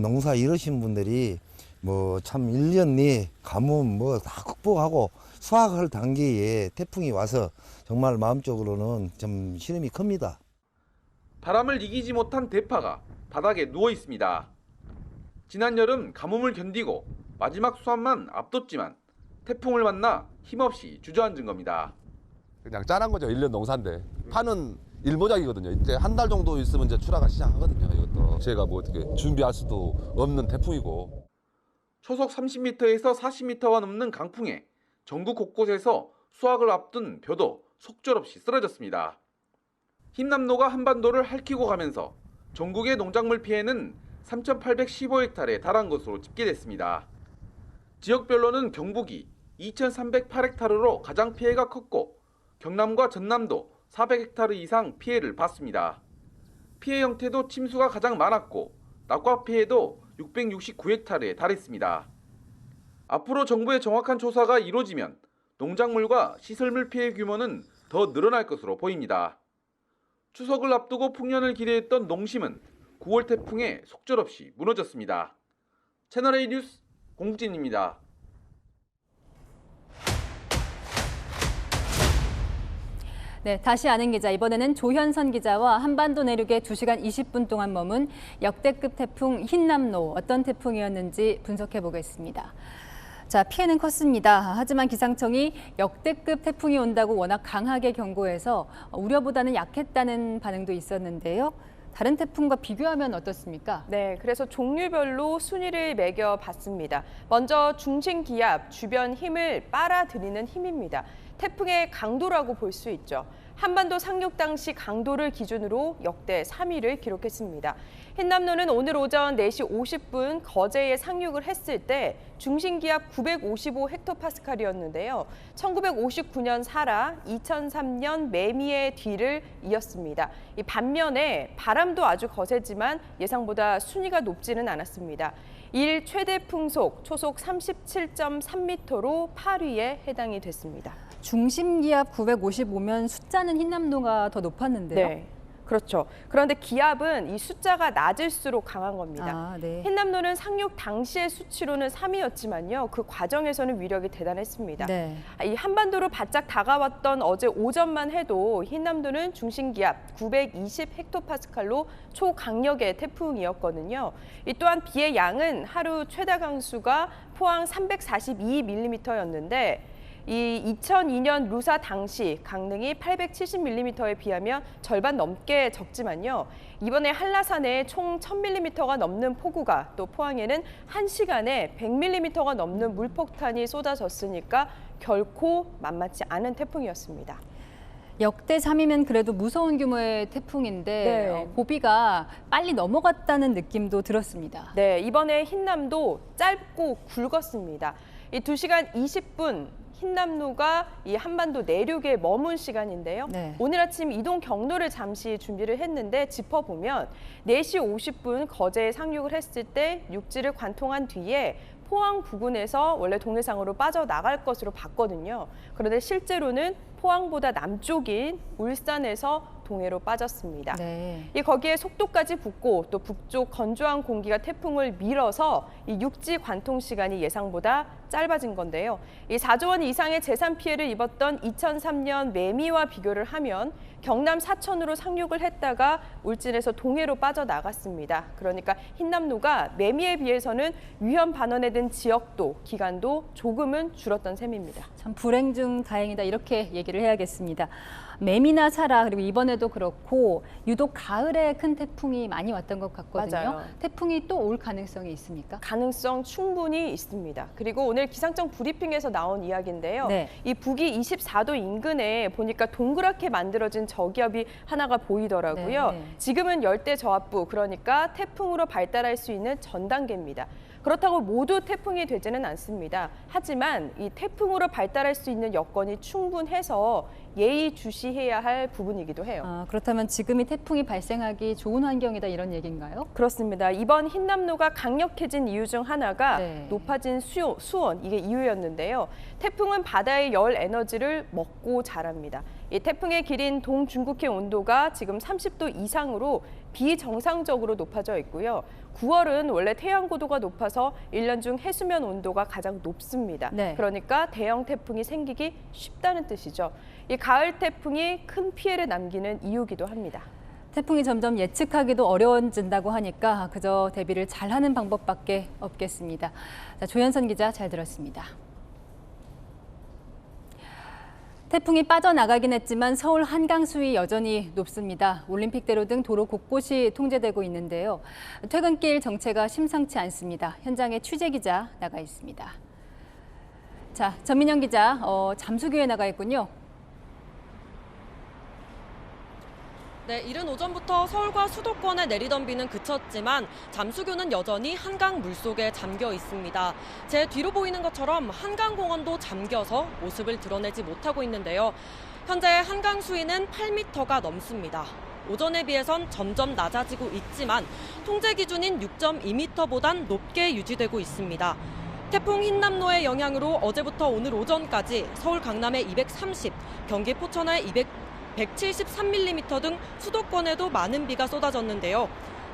농사 이루신 분들이 뭐 참 1년 내에 가뭄 뭐 다 극복하고 수확할 단계에 태풍이 와서 정말 마음적으로는 좀 시름이 큽니다. 바람을 이기지 못한 대파가 바닥에 누워 있습니다. 지난 여름 가뭄을 견디고 마지막 수확만 앞뒀지만 태풍을 만나 힘없이 주저앉은 겁니다. 그냥 짠한 거죠. 1년 농사인데 파는 일모작이거든요. 이제 한 달 정도 있으면 이제 출하가 시작하거든요. 이것도 제가 뭐 어떻게 준비할 수도 없는 태풍이고. 초속 30m에서 40m가 넘는 강풍에 전국 곳곳에서 수확을 앞둔 벼도 속절없이 쓰러졌습니다. 흰남노가 한반도를 핥히고 가면서 전국의 농작물 피해는 3,815헥타르에 달한 것으로 집계됐습니다. 지역별로는 경북이 2,308헥타르로 가장 피해가 컸고 경남과 전남도 400헥타르 이상 피해를 봤습니다. 피해 형태도 침수가 가장 많았고 낙과 피해도 669헥타르에 달했습니다. 앞으로 정부의 정확한 조사가 이루어지면 농작물과 시설물 피해 규모는 더 늘어날 것으로 보입니다. 추석을 앞두고 풍년을 기대했던 농심은 9월 태풍에 속절없이 무너졌습니다. 채널A 뉴스 공국진입니다. 네, 다시 아는 기자, 이번에는 조현선 기자와 한반도 내륙에 2시간 20분 동안 머문 역대급 태풍 흰남노, 어떤 태풍이었는지 분석해 보겠습니다. 자, 피해는 컸습니다. 하지만 기상청이 역대급 태풍이 온다고 워낙 강하게 경고해서 우려보다는 약했다는 반응도 있었는데요. 다른 태풍과 비교하면 어떻습니까? 네, 그래서 종류별로 순위를 매겨봤습니다. 먼저 중심 기압, 주변 힘을 빨아들이는 힘입니다. 태풍의 강도라고 볼 수 있죠. 한반도 상륙 당시 강도를 기준으로 역대 3위를 기록했습니다. 흰남노는 오늘 오전 4시 50분 거제에 상륙을 했을 때 중심기압 955헥토파스칼이었는데요. 1959년 사라, 2003년 매미의 뒤를 이었습니다. 이 반면에 바람도 아주 거세지만 예상보다 순위가 높지는 않았습니다. 일 최대 풍속 초속 37.3m로 8위에 해당이 됐습니다. 중심기압 955면 숫자는 흰남노가 더 높았는데요. 네. 그렇죠. 그런데 기압은 이 숫자가 낮을수록 강한 겁니다. 네. 흰남노는 상륙 당시의 수치로는 3위였지만요. 그 과정에서는 위력이 대단했습니다. 네. 이 한반도로 바짝 다가왔던 어제 오전만 해도 흰남노는 중심기압 920 헥토파스칼로 초강력의 태풍이었거든요. 이 또한 비의 양은 하루 최다 강수가 포항 342mm였는데 이 2002년 루사 당시 강릉이 870mm에 비하면 절반 넘게 적지만요. 이번에 한라산에 총 1000mm가 넘는 폭우가 또 포항에는 1시간에 100mm가 넘는 물폭탄이 쏟아졌으니까 결코 만만치 않은 태풍이었습니다. 역대 3위면 그래도 무서운 규모의 태풍인데 네. 고비가 빨리 넘어갔다는 느낌도 들었습니다. 네, 이번에 흰남도 짧고 굵었습니다. 이 2시간 20분 흰남노가 이 한반도 내륙에 머문 시간인데요. 네. 오늘 아침 이동 경로를 잠시 준비를 했는데 짚어보면 4시 50분 거제에 상륙을 했을 때 육지를 관통한 뒤에 포항 부근에서 원래 동해상으로 빠져나갈 것으로 봤거든요. 그런데 실제로는 포항보다 남쪽인 울산에서 동해로 빠졌습니다. 네. 이 거기에 속도까지 붙고 또 북쪽 건조한 공기가 태풍을 밀어서 이 육지 관통 시간이 예상보다 짧아진 건데요. 이 4조 원 이상의 재산 피해를 입었던 2003년 매미와 비교를 하면 경남 사천으로 상륙을 했다가 울진에서 동해로 빠져나갔습니다. 그러니까 흰남노가 매미에 비해서는 위험 반원에 든 지역도, 기간도 조금은 줄었던 셈입니다. 참 불행 중 다행이다 이렇게 얘기를 해야겠습니다. 매미나 사라 그리고 이번에도 그렇고 유독 가을에 큰 태풍이 많이 왔던 것 같거든요. 맞아요. 태풍이 또 올 가능성이 있습니까? 가능성 충분히 있습니다. 그리고 오늘 기상청 브리핑에서 나온 이야기인데요. 네. 이 북위 24도 인근에 보니까 동그랗게 만들어진 저기압이 하나가 보이더라고요. 네. 지금은 열대 저압부, 그러니까 태풍으로 발달할 수 있는 전 단계입니다. 그렇다고 모두 태풍이 되지는 않습니다. 하지만 이 태풍으로 발달할 수 있는 여건이 충분해서 예의주시해야 할 부분이기도 해요. 그렇다면 지금이 태풍이 발생하기 좋은 환경이다 이런 얘기인가요? 그렇습니다. 이번 흰남노가 강력해진 이유 중 하나가 높아진 수온, 이게 이유였는데요. 태풍은 바다의 열 에너지를 먹고 자랍니다. 이 태풍의 길인 동중국해 온도가 지금 30도 이상으로 비정상적으로 높아져 있고요. 9월은 원래 태양 고도가 높아서 1년 중 해수면 온도가 가장 높습니다. 네. 그러니까 대형 태풍이 생기기 쉽다는 뜻이죠. 이 가을 태풍이 큰 피해를 남기는 이유기도 합니다. 태풍이 점점 예측하기도 어려워진다고 하니까 그저 대비를 잘하는 방법밖에 없겠습니다. 자, 조현선 기자 잘 들었습니다. 태풍이 빠져나가긴 했지만 서울 한강 수위 여전히 높습니다. 올림픽대로 등 도로 곳곳이 통제되고 있는데요. 퇴근길 정체가 심상치 않습니다. 현장에 취재 기자 나가 있습니다. 자, 전민영 기자, 잠수교에 나가 있군요. 네, 이른 오전부터 서울과 수도권에 내리던 비는 그쳤지만 잠수교는 여전히 한강 물속에 잠겨 있습니다. 제 뒤로 보이는 것처럼 한강공원도 잠겨서 모습을 드러내지 못하고 있는데요. 현재 한강 수위는 8m가 넘습니다. 오전에 비해선 점점 낮아지고 있지만 통제 기준인 6.2m보단 높게 유지되고 있습니다. 태풍 흰남노의 영향으로 어제부터 오늘 오전까지 서울 강남에 230, 경기 포천에 173mm 등 수도권에도 많은 비가 쏟아졌는데요.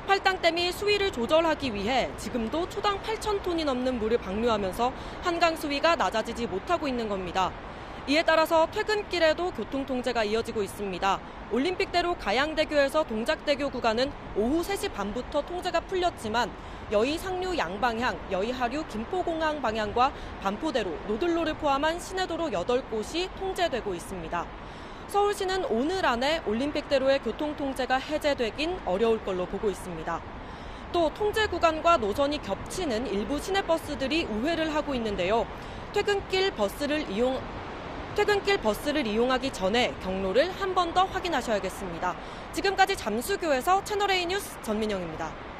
팔당댐이 수위를 조절하기 위해 지금도 초당 8,000톤이 넘는 물을 방류하면서 한강 수위가 낮아지지 못하고 있는 겁니다. 이에 따라서 퇴근길에도 교통통제가 이어지고 있습니다. 올림픽대로 가양대교에서 동작대교 구간은 오후 3시 반부터 통제가 풀렸지만 여의 상류 양방향, 여의 하류 김포공항 방향과 반포대로, 노들로를 포함한 시내도로 8곳이 통제되고 있습니다. 서울시는 오늘 안에 올림픽대로의 교통통제가 해제되긴 어려울 걸로 보고 있습니다. 또 통제 구간과 노선이 겹치는 일부 시내버스들이 우회를 하고 있는데요. 퇴근길 버스를 이용하기 전에 경로를 한 번 더 확인하셔야겠습니다. 지금까지 잠수교에서 채널A 뉴스 전민영입니다.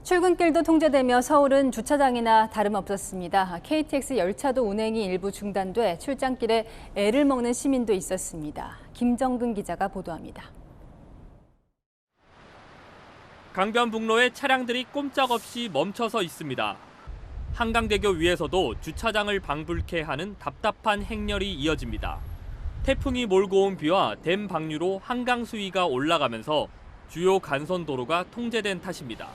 출근길도 통제되며 서울은 주차장이나 다름없었습니다. KTX 열차도 운행이 일부 중단돼 출장길에 애를 먹는 시민도 있었습니다. 김정근 기자가 보도합니다. 강변북로에 차량들이 꼼짝없이 멈춰서 있습니다. 한강대교 위에서도 주차장을 방불케 하는 답답한 행렬이 이어집니다. 태풍이 몰고 온 비와 댐 방류로 한강 수위가 올라가면서 주요 간선도로가 통제된 탓입니다.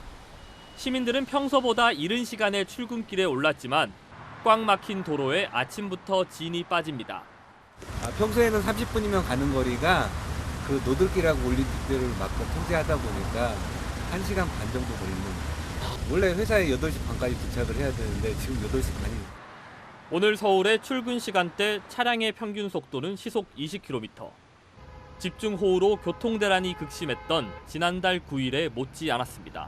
시민들은 평소보다 이른 시간에 출근길에 올랐지만 꽉 막힌 도로에 아침부터 진이 빠집니다. 평소에는 30분이면 가는 거리가 그 노들길하고 올림픽대를 막고 통제하다 보니까 1시간 반 정도 걸리는. 원래 회사에 8시 반까지 도착을 해야 되는데 지금 8시 반이. 오늘 서울의 출근 시간대 차량의 평균 속도는 시속 20km. 집중호우로 교통대란이 극심했던 지난달 9일에 못지 않았습니다.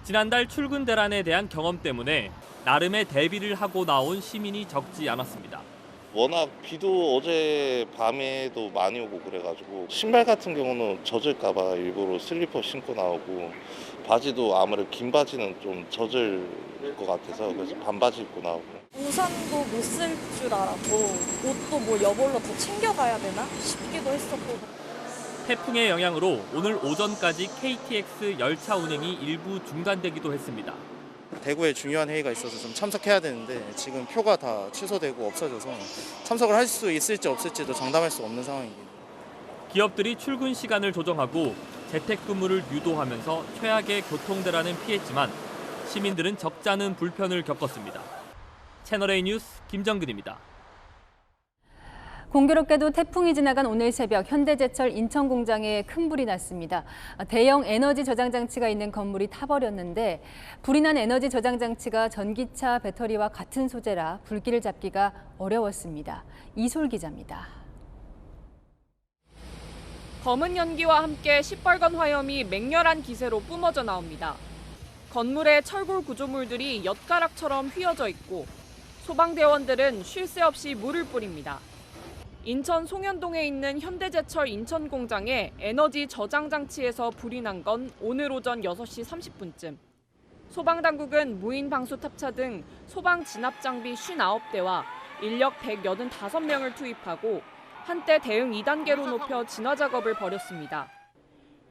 지난달 출근 대란에 대한 경험 때문에 나름의 대비를 하고 나온 시민이 적지 않았습니다. 워낙 비도 어제 밤에도 많이 오고 그래가지고 신발 같은 경우는 젖을까 봐 일부러 슬리퍼 신고 나오고 바지도 아무래도 긴 바지는 좀 젖을 것 같아서 그래서 반바지 입고 나오고. 우산도 못 쓸 줄 알았고 옷도 뭐 여벌로 더 챙겨가야 되나 싶기도 했었고. 태풍의 영향으로 오늘 오전까지 KTX 열차 운행이 일부 중단되기도 했습니다. 대구에 중요한 회의가 있어서 좀 참석해야 되는데 지금 표가 다 취소되고 없어져서 참석을 할 수 있을지 없을지도 장담할 수 없는 상황입니다. 기업들이 출근 시간을 조정하고 재택근무를 유도하면서 최악의 교통대란은 피했지만 시민들은 적지 않은 불편을 겪었습니다. 채널A 뉴스 김정근입니다. 공교롭게도 태풍이 지나간 오늘 새벽 현대제철 인천공장에 큰 불이 났습니다. 대형 에너지 저장 장치가 있는 건물이 타버렸는데 불이 난 에너지 저장 장치가 전기차 배터리와 같은 소재라 불길을 잡기가 어려웠습니다. 이솔 기자입니다. 검은 연기와 함께 시뻘건 화염이 맹렬한 기세로 뿜어져 나옵니다. 건물의 철골 구조물들이 엿가락처럼 휘어져 있고 소방대원들은 쉴 새 없이 물을 뿌립니다. 인천 송현동에 있는 현대제철 인천공장에 에너지 저장 장치에서 불이 난 건 오늘 오전 6시 30분쯤. 소방당국은 무인 방수 탑차 등 소방 진압 장비 59대와 인력 185명을 투입하고 한때 대응 2단계로 높여 진화 작업을 벌였습니다.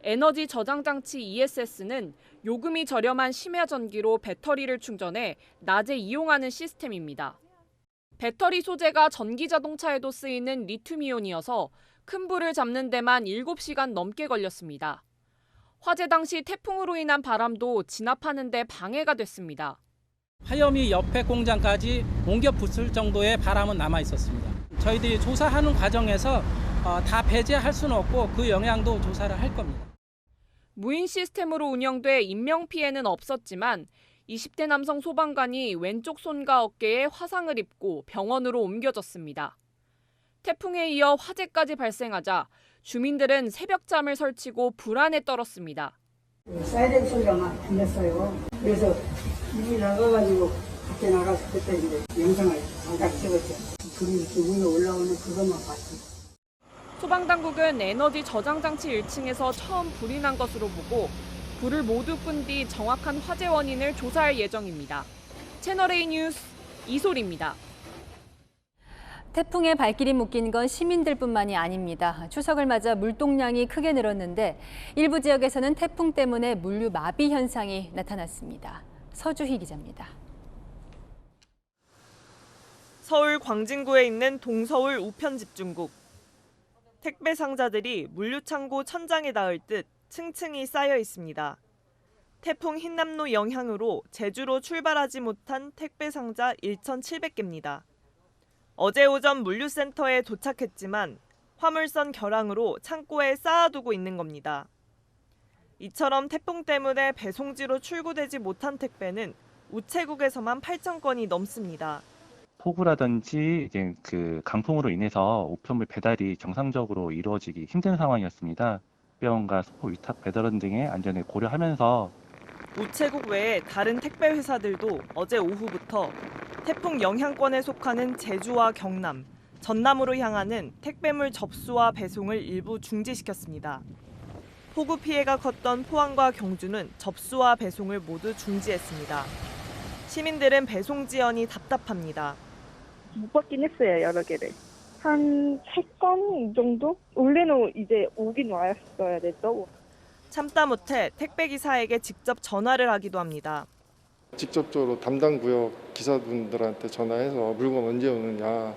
에너지 저장 장치 ESS는 요금이 저렴한 심야 전기로 배터리를 충전해 낮에 이용하는 시스템입니다. 배터리 소재가 전기 자동차에도 쓰이는 리튬이온이어서 큰 불을 잡는 데만 7시간 넘게 걸렸습니다. 화재 당시 태풍으로 인한 바람도 진압하는 데 방해가 됐습니다. 화염이 옆에 공장까지 옮겨 붙을 정도의 바람은 남아 있었습니다. 저희들이 조사하는 과정에서 다 배제할 수는 없고 그 영향도 조사를 할 겁니다. 무인 시스템으로 운영돼 인명피해는 없었지만 20대 남성 소방관이 왼쪽 손과 어깨에 화상을 입고 병원으로 옮겨졌습니다. 태풍에 이어 화재까지 발생하자 주민들은 새벽잠을 설치고 불안에 떨었습니다. 사이렌 소리가 막 들렸어요. 그래서 불이 나가가지고 밖에 나가서 그때 이제 영상을 잠깐 찍었죠. 불이 이렇게 위에 올라오는 그것만 봤죠. 소방당국은 에너지 저장 장치 1층에서 처음 불이 난 것으로 보고 불을 모두 끈 뒤 정확한 화재 원인을 조사할 예정입니다. 채널A 뉴스 이솔입니다. 태풍의 발길이 묶인 건 시민들뿐만이 아닙니다. 추석을 맞아 물동량이 크게 늘었는데 일부 지역에서는 태풍 때문에 물류 마비 현상이 나타났습니다. 서주희 기자입니다. 서울 광진구에 있는 동서울 우편집중국. 택배 상자들이 물류창고 천장에 닿을 듯 층층이 쌓여 있습니다. 태풍 흰남노 영향으로 제주로 출발하지 못한 택배 상자 1,700개입니다. 어제 오전 물류센터에 도착했지만 화물선 결항으로 창고에 쌓아두고 있는 겁니다. 이처럼 태풍 때문에 배송지로 출고되지 못한 택배는 우체국에서만 8,000건이 넘습니다. 폭우라든지 이제 그 강풍으로 인해서 우편물 배달이 정상적으로 이루어지기 힘든 상황이었습니다. 병원과 소포 위탁 배달원 등의 안전을 고려하면서 우체국 외에 다른 택배 회사들도 어제 오후부터 태풍 영향권에 속하는 제주와 경남, 전남으로 향하는 택배물 접수와 배송을 일부 중지시켰습니다. 폭우 피해가 컸던 포항과 경주는 접수와 배송을 모두 중지했습니다. 시민들은 배송 지연이 답답합니다. 못 받긴 했어요, 여러 개를. 한 3건 정도? 원래는 이제 오긴 왔어야 됐죠. 참다 못해 택배기사에게 직접 전화를 하기도 합니다. 직접적으로 담당 구역 기사분들한테 전화해서 물건 언제 오느냐,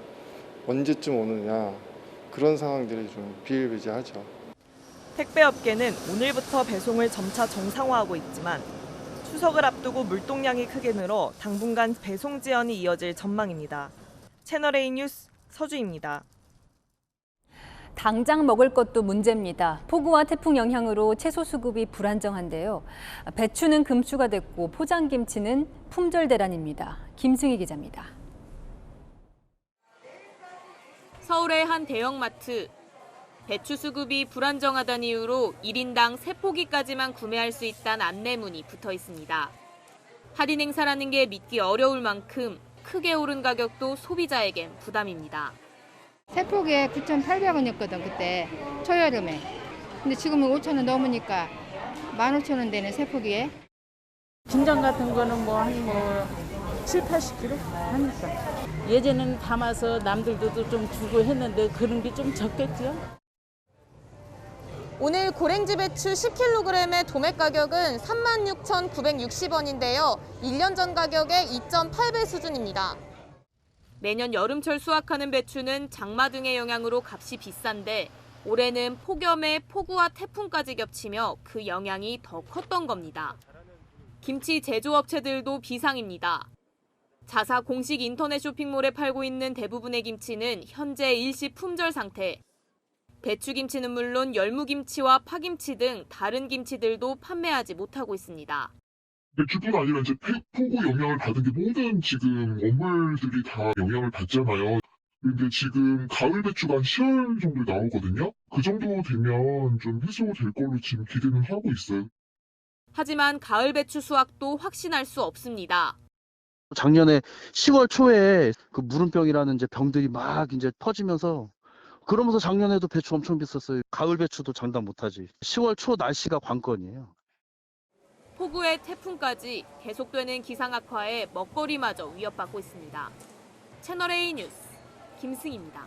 언제쯤 오느냐 그런 상황들이 좀 비일비재하죠. 택배업계는 오늘부터 배송을 점차 정상화하고 있지만 추석을 앞두고 물동량이 크게 늘어 당분간 배송 지연이 이어질 전망입니다. 채널A 뉴스 서주입니다. 당장 먹을 것도 문제입니다. 폭우와 태풍 영향으로 채소 수급이 불안정한데요. 배추는 금수가 됐고 포장김치는 품절 대란입니다. 김승희 기자입니다. 서울의 한 대형마트. 배추 수급이 불안정하다는 이유로 1인당 3포기까지만 구매할 수 있다는 안내문이 붙어 있습니다. 할인 행사라는 게 믿기 어려울 만큼 크게 오른 가격도 소비자에겐 부담입니다. 3포기에 9,800원이었거든 그때 초여름에. 근데 지금은 5,000원 넘으니까 15,000원 되는 3포기에. 김장 같은 거는 한 7, 80kg 하니까. 예전에는 담아서 남들도 좀 주고 했는데 그런 게 좀 적겠죠. 오늘 고랭지 배추 10kg의 도매 가격은 36,960원인데요. 1년 전 가격의 2.8배 수준입니다. 매년 여름철 수확하는 배추는 장마 등의 영향으로 값이 비싼데 올해는 폭염에 폭우와 태풍까지 겹치며 그 영향이 더 컸던 겁니다. 김치 제조업체들도 비상입니다. 자사 공식 인터넷 쇼핑몰에 팔고 있는 대부분의 김치는 현재 일시 품절 상태. 배추김치는 물론 열무김치와 파김치 등 다른 김치들도 판매하지 못하고 있습니다. 배추뿐 아니라 이제 폭우 영향을 받은 게 모든 지금 어물들이 다 영향을 받잖아요. 근데 지금 가을 배추가 한 10월 정도 나오거든요. 그 정도 되면 좀 해소될 걸로 지금 기대는 하고 있어요. 하지만 가을 배추 수확도 확신할 수 없습니다. 작년에 10월 초에 그 무름병이라는 이제 병들이 막 이제 퍼지면서 그러면서 작년에도 배추 엄청 비쌌어요. 가을 배추도 장담 못하지. 10월 초 날씨가 관건이에요. 폭우에 태풍까지 계속되는 기상 악화에 먹거리마저 위협받고 있습니다. 채널A 뉴스 김승희입니다.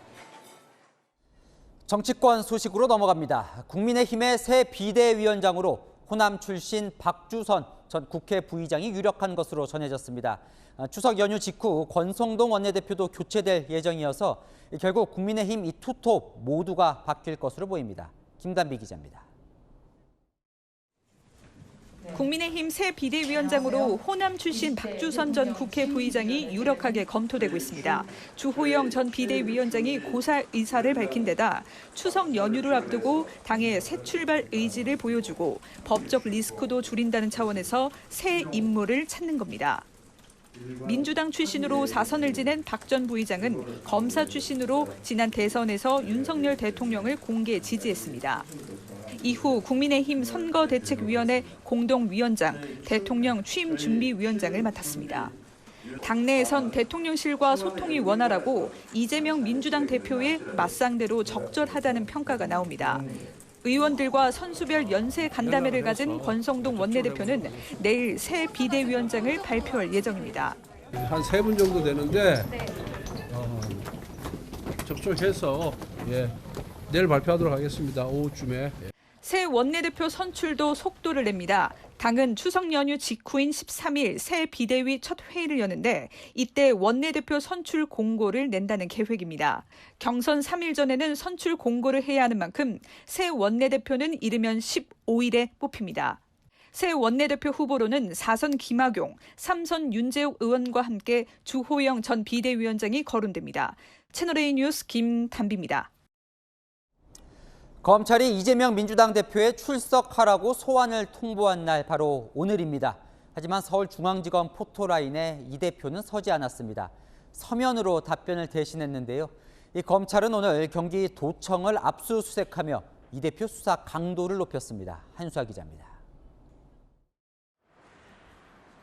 정치권 소식으로 넘어갑니다. 국민의힘의 새 비대위원장으로 호남 출신 박주선 전 국회 부의장이 유력한 것으로 전해졌습니다. 추석 연휴 직후 권성동 원내대표도 교체될 예정이어서 결국 국민의힘 이 투톱 모두가 바뀔 것으로 보입니다. 김단비 기자입니다. 국민의힘 새 비대위원장으로 호남 출신 박주선 전 국회 부의장이 유력하게 검토되고 있습니다. 주호영 전 비대위원장이 고사 의사를 밝힌 데다 추석 연휴를 앞두고 당의 새 출발 의지를 보여주고 법적 리스크도 줄인다는 차원에서 새 인물을 찾는 겁니다. 민주당 출신으로 4선을 지낸 박 전 부의장은 검사 출신으로 지난 대선에서 윤석열 대통령을 공개 지지했습니다. 이후 국민의힘 선거대책위원회 공동위원장, 대통령 취임준비위원장을 맡았습니다. 당내에선 대통령실과 소통이 원활하고 이재명 민주당 대표의 맞상대로 적절하다는 평가가 나옵니다. 의원들과 선수별 연쇄 간담회를 가진 권성동 원내대표는 내일 새 비대위원장을 발표할 예정입니다. 한 3분 정도 되는데 접촉해서 내일 발표하도록 하겠습니다. 오후쯤에. 새 원내대표 선출도 속도를 냅니다. 당은 추석 연휴 직후인 13일 새 비대위 첫 회의를 여는데 이때 원내대표 선출 공고를 낸다는 계획입니다. 경선 3일 전에는 선출 공고를 해야 하는 만큼 새 원내대표는 이르면 15일에 뽑힙니다. 새 원내대표 후보로는 4선 김학용, 3선 윤재욱 의원과 함께 주호영 전 비대위원장이 거론됩니다. 채널A 뉴스 김단비입니다. 검찰이 이재명 민주당 대표의 출석하라고 소환을 통보한 날 바로 오늘입니다. 하지만 서울중앙지검 포토라인에 이 대표는 서지 않았습니다. 서면으로 답변을 대신했는데요. 이 검찰은 오늘 경기 도청을 압수수색하며 이 대표 수사 강도를 높였습니다. 한수아 기자입니다.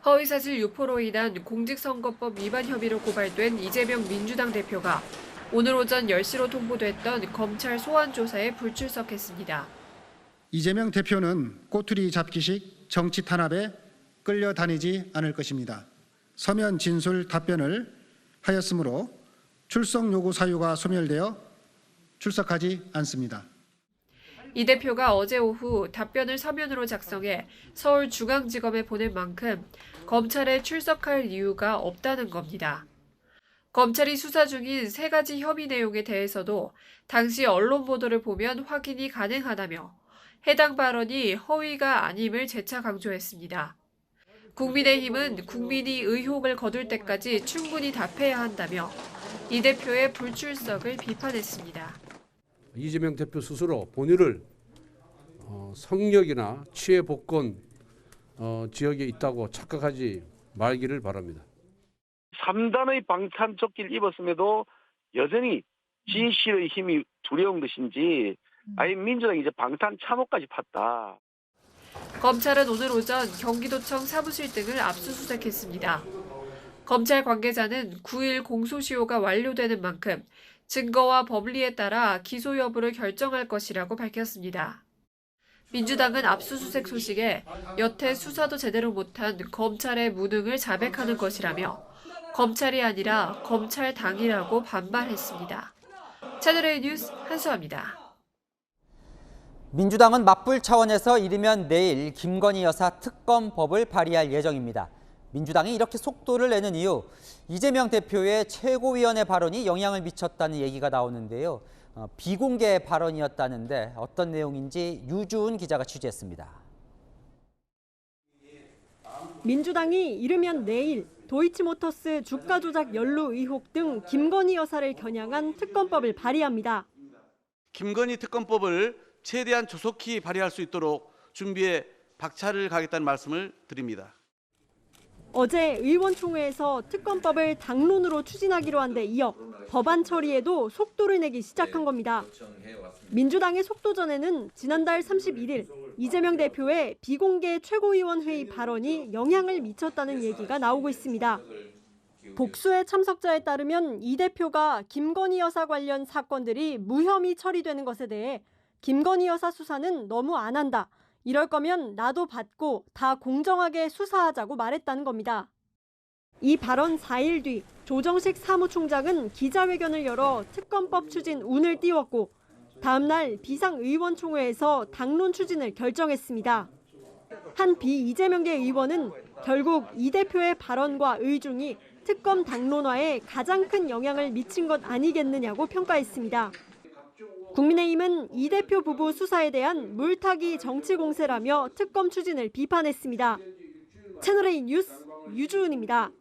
허위사실 유포로 인한 공직선거법 위반 혐의로 고발된 이재명 민주당 대표가 오늘 오전 10시로 통보됐던 검찰 소환 조사에 불출석했습니다. 이재명 대표는 꼬투리 잡기식 정치 탄압에 끌려다니지 않을 것입니다. 서면 진술 답변을 하였으므로 출석 요구 사유가 소멸되어 출석하지 않습니다. 이 대표가 어제 오후 답변을 서면으로 작성해 서울중앙지검에 보낸 만큼 검찰에 출석할 이유가 없다는 겁니다. 검찰이 수사 중인 3가지 혐의 내용에 대해서도 당시 언론 보도를 보면 확인이 가능하다며 해당 발언이 허위가 아님을 재차 강조했습니다. 국민의힘은 국민이 의혹을 거둘 때까지 충분히 답해야 한다며 이 대표의 불출석을 비판했습니다. 이재명 대표 스스로 본인을 성역이나 치해 복권 지역에 있다고 착각하지 말기를 바랍니다. 3단의 방탄조끼를 입었음에도 여전히 진실의 힘이 두려운 것인지 아예 민주당이 이제 방탄 참호까지 팠다. 검찰은 오늘 오전 경기도청 사무실 등을 압수수색했습니다. 검찰 관계자는 9일 공소시효가 완료되는 만큼 증거와 법리에 따라 기소 여부를 결정할 것이라고 밝혔습니다. 민주당은 압수수색 소식에 여태 수사도 제대로 못한 검찰의 무능을 자백하는 것이라며 검찰이 아니라 검찰당이라고 반발했습니다. 채널A 뉴스 한수아입니다. 민주당은 맞불 차원에서 이르면 내일 김건희 여사 특검법을 발의할 예정입니다. 민주당이 이렇게 속도를 내는 이유, 이재명 대표의 최고위원회 발언이 영향을 미쳤다는 얘기가 나오는데요. 비공개 발언이었다는데 어떤 내용인지 유주은 기자가 취재했습니다. 민주당이 이르면 내일 도이치모터스 주가 조작 연루 의혹 등 김건희 여사를 겨냥한 특검법을 발의합니다. 김건희 특검법을 최대한 조속히 발의할 수 있도록 준비에 박차를 가겠다는 말씀을 드립니다. 어제 의원총회에서 특검법을 당론으로 추진하기로 한 데 이어 법안 처리에도 속도를 내기 시작한 겁니다. 민주당의 속도전에는 지난달 31일 이재명 대표의 비공개 최고위원회의 발언이 영향을 미쳤다는 얘기가 나오고 있습니다. 복수의 참석자에 따르면 이 대표가 김건희 여사 관련 사건들이 무혐의 처리되는 것에 대해 김건희 여사 수사는 너무 안 한다. 이럴 거면 나도 받고 다 공정하게 수사하자고 말했다는 겁니다. 이 발언 4일 뒤 조정식 사무총장은 기자회견을 열어 특검법 추진 운을 띄웠고 다음 날 비상의원총회에서 당론 추진을 결정했습니다. 한 비이재명계 의원은 결국 이 대표의 발언과 의중이 특검 당론화에 가장 큰 영향을 미친 것 아니겠느냐고 평가했습니다. 국민의힘은 이 대표 부부 수사에 대한 물타기 정치 공세라며 특검 추진을 비판했습니다. 채널A 뉴스 유주은입니다.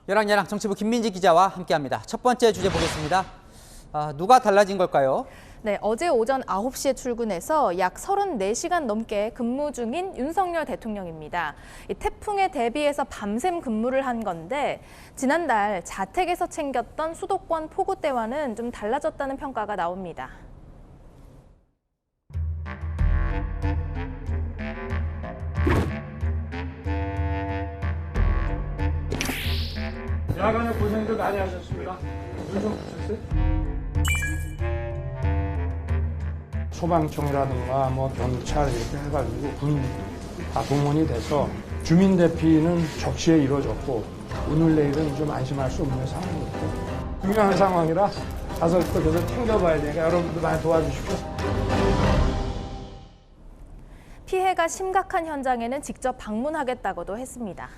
열왕야랑 정치부 김민지 기자와 함께합니다. 첫 번째 주제 보겠습니다. 누가 달라진 걸까요? 네, 어제 오전 9시에 출근해서 약 34시간 넘게 근무 중인 윤석열 대통령입니다. 이 태풍에 대비해서 밤샘 근무를 한 건데 지난달 자택에서 챙겼던 수도권 폭우 때와는 좀 달라졌다는 평가가 나옵니다. 야간에 고생들 많이 하셨습니다. 눈좀 보셨어요? 소방청이라든가 뭐 경찰 이렇게 해가지고 군 다 동원이 돼서 주민 대피는 적시에 이루어졌고 오늘 내일은 좀 안심할 수 없는 상황이고 중요한 상황이라 가서 또 계속 챙겨봐야 되니까 여러분들 많이 도와주십시오. 피해가 심각한 현장에는 직접 방문하겠다고도 했습니다.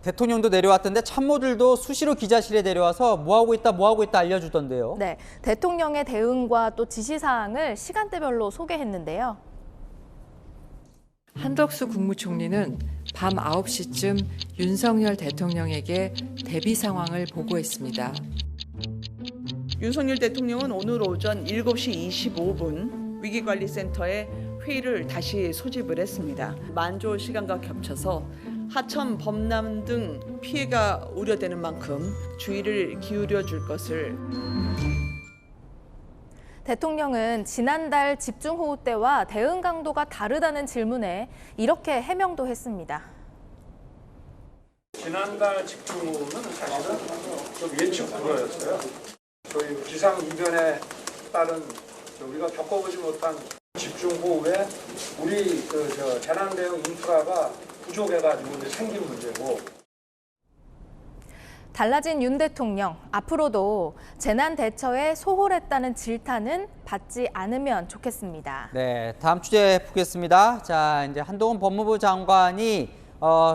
대통령도 내려왔던데 참모들도 수시로 기자실에 내려와서 뭐하고 있다 알려주던데요. 네, 대통령의 대응과 또 지시사항을 시간대별로 소개했는데요. 한덕수 국무총리는 밤 9시쯤 윤석열 대통령에게 대비 상황을 보고했습니다. 윤석열 대통령은 오늘 오전 7시 25분 위기관리센터에 회의를 다시 소집을 했습니다. 만조 시간과 겹쳐서 하천, 범람 등 피해가 우려되는 만큼 주의를 기울여 줄 것을. 대통령은 지난달 집중호우 때와 대응 강도가 다르다는 질문에 이렇게 해명도 했습니다. 지난달 집중호우는 사실은 좀 예측 불허였어요. 저희 기상 이변에 따른 우리가 겪어보지 못한 집중호우에 우리 재난 대응 인프라가 부족해가지고 생긴 문제고. 달라진 윤 대통령, 앞으로도 재난 대처에 소홀했다는 질타는 받지 않으면 좋겠습니다. 네, 다음 주제 보겠습니다. 자, 이제 한동훈 법무부 장관이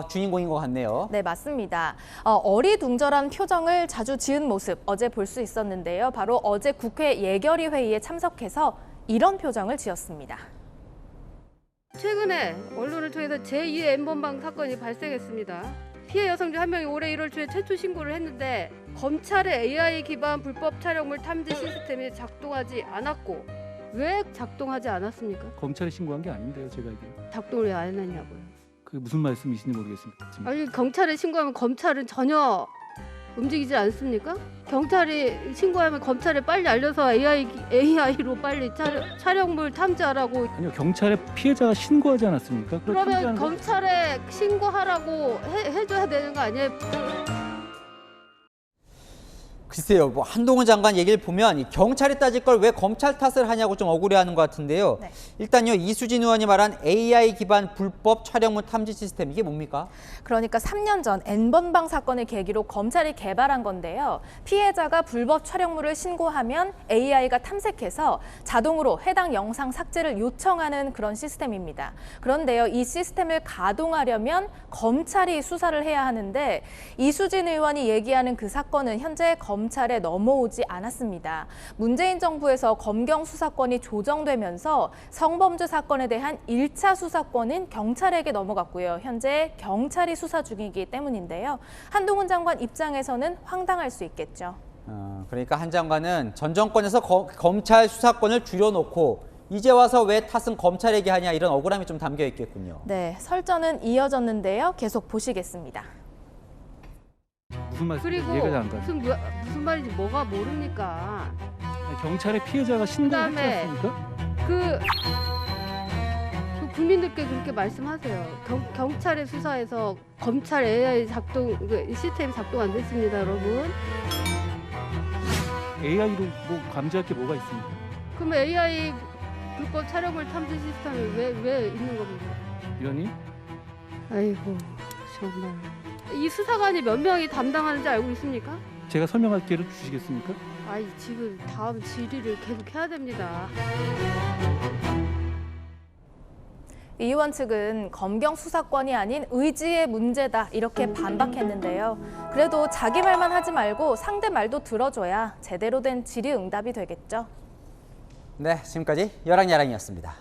주인공인 것 같네요. 네, 맞습니다. 어리둥절한 표정을 자주 지은 모습 어제 볼 수 있었는데요. 바로 어제 국회 예결위 회의에 참석해서 이런 표정을 지었습니다. 최근에 언론을 통해서 제2의 N번방 사건이 발생했습니다. 피해 여성 중 한 명이 올해 1월 초에 최초 신고를 했는데 검찰의 AI 기반 불법 촬영물 탐지 시스템이 작동하지 않았고 왜 작동하지 않았습니까? 검찰에 신고한 게 아닌데요, 제가 알기로. 작동을 왜 안 했냐고요. 그게 무슨 말씀이신지 모르겠습니다. 아니 경찰에 신고하면 검찰은 전혀 움직이지 않습니까? 경찰이 신고하면 검찰에 빨리 알려서 AI로 빨리 촬영물 탐지하라고. 아니요, 경찰에 피해자가 신고하지 않았습니까? 그러면 검찰에 신고하라고 해줘야 되는 거 아니에요? 글쎄요, 뭐 한동훈 장관 얘기를 보면 이 경찰이 따질 걸 왜 검찰 탓을 하냐고 좀 억울해하는 것 같은데요. 네. 일단요, 이수진 의원이 말한 AI 기반 불법 촬영물 탐지 시스템, 이게 뭡니까? 그러니까 3년 전 N번방 사건을 계기로 검찰이 개발한 건데요. 피해자가 불법 촬영물을 신고하면 AI가 탐색해서 자동으로 해당 영상 삭제를 요청하는 그런 시스템입니다. 그런데요, 이 시스템을 가동하려면 검찰이 수사를 해야 하는데 이수진 의원이 얘기하는 그 사건은 현재 검찰에 넘어오지 않았습니다. 문재인 정부에서 검경 수사권이 조정되면서 성범죄 사건에 대한 1차 수사권은 경찰에게 넘어갔고요. 현재 경찰이 수사 중이기 때문인데요. 한동훈 장관 입장에서는 황당할 수 있겠죠. 그러니까 한 장관은 전 정권에서 검찰 수사권을 줄여놓고 이제 와서 왜 탓은 검찰에게 하냐, 이런 억울함이 좀 담겨 있겠군요. 네, 설전은 이어졌는데요. 계속 보시겠습니다. 무슨 말씀인지 그리고 이해가 안 가요. 무슨 말인지 뭐가 모릅니까? 경찰에 피해자가 신고를 했지 그다음에 않습니까? 그 국민들께 그렇게 말씀하세요. 경찰의 수사에서 검찰 AI 작동 시스템이 작동 안 됐습니다, 여러분. AI로 뭐 감지할 게 뭐가 있습니까? 그러면 AI 불법 촬영물 탐지 시스템이 왜 있는 겁니까? 위원님? 아이고 정말. 이 수사관이 몇 명이 담당하는지 알고 있습니까? 제가 설명할 기회를 주시겠습니까? 아이 지금 다음 질의를 계속 해야 됩니다. 이 의원 측은 검경 수사권이 아닌 의지의 문제다 이렇게 반박했는데요. 그래도 자기 말만 하지 말고 상대 말도 들어줘야 제대로 된 질의응답이 되겠죠. 네, 지금까지 여랑야랑이었습니다.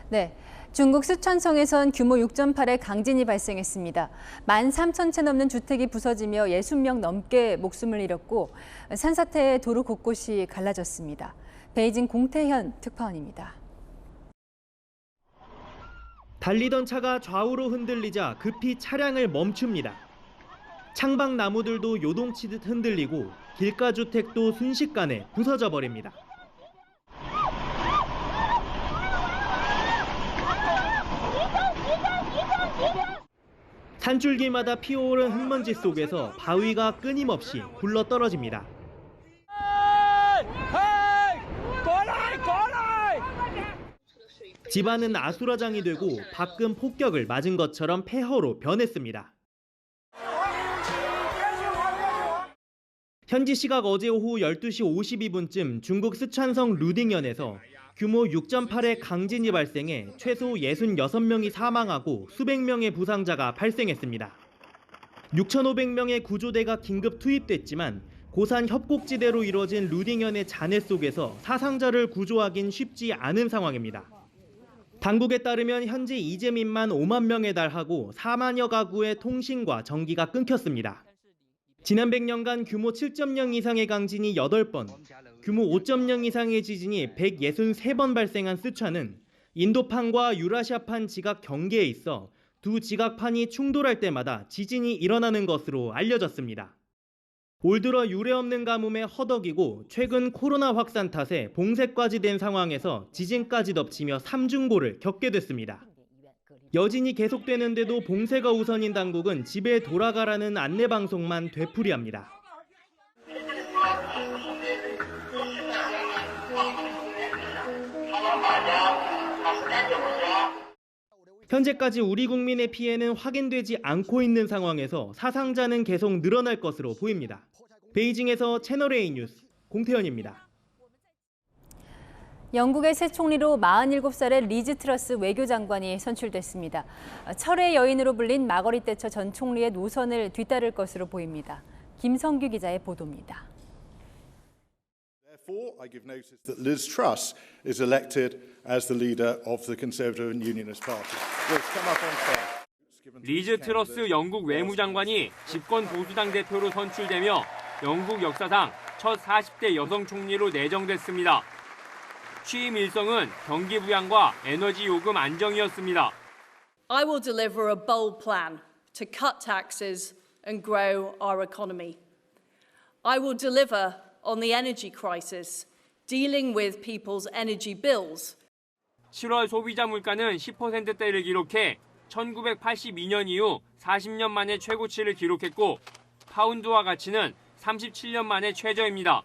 네. 중국 쓰촨성에선 규모 6.8의 강진이 발생했습니다. 13,000채 넘는 주택이 부서지며 60명 넘게 목숨을 잃었고 산사태에 도로 곳곳이 갈라졌습니다. 베이징 공태현 특파원입니다. 달리던 차가 좌우로 흔들리자 급히 차량을 멈춥니다. 창밖 나무들도 요동치듯 흔들리고 길가 주택도 순식간에 부서져 버립니다. 산줄기마다 피어오른 흙먼지 속에서 바위가 끊임없이 굴러떨어집니다. 집안은 아수라장이 되고 밖은 폭격을 맞은 것처럼 폐허로 변했습니다. 현지 시각 어제 오후 12시 52분쯤 중국 쓰촨성 루딩현에서 규모 6.8의 강진이 발생해 최소 66명이 사망하고 수백 명의 부상자가 발생했습니다. 6,500명의 구조대가 긴급 투입됐지만 고산 협곡지대로 이뤄진 루딩현의 잔해 속에서 사상자를 구조하긴 쉽지 않은 상황입니다. 당국에 따르면 현재 이재민만 5만 명에 달하고 4만여 가구의 통신과 전기가 끊겼습니다. 지난 100년간 규모 7.0 이상의 강진이 8번, 규모 5.0 이상의 지진이 163번 발생한 쓰촨은 인도판과 유라시아판 지각 경계에 있어 두 지각판이 충돌할 때마다 지진이 일어나는 것으로 알려졌습니다. 올 들어 유례없는 가뭄에 허덕이고 최근 코로나 확산 탓에 봉쇄까지 된 상황에서 지진까지 덮치며 3중고를 겪게 됐습니다. 여진이 계속되는데도 봉쇄가 우선인 당국은 집에 돌아가라는 안내방송만 되풀이합니다. 현재까지 우리 국민의 피해는 확인되지 않고 있는 상황에서 사상자는 계속 늘어날 것으로 보입니다. 베이징에서 채널A 뉴스 공태현입니다. 영국의 새 총리로 47살의 리즈 트러스 외교장관이 선출됐습니다. 철의 여인으로 불린 마거릿 대처 전 총리의 노선을 뒤따를 것으로 보입니다. 김성규 기자의 보도입니다. Therefore, I give notice that Liz Truss is elected as the leader of the Conservative and Unionist Party. Liz, come up on stage. 리즈 트러스 영국 외무장관이 집권 보수당 대표로 선출되며 영국 역사상 첫 40대 여성 총리로 내정됐습니다. 취임 일성은 경기 부양과 에너지 요금 안정이었습니다. I will deliver a bold plan to cut taxes and grow our economy. I will deliver on the energy crisis, dealing with people's energy bills. 7월 소비자 물가는 10%대를 기록해 1982년 이후 40년 만에 최고치를 기록했고 파운드화 가치는 37년 만에 최저입니다.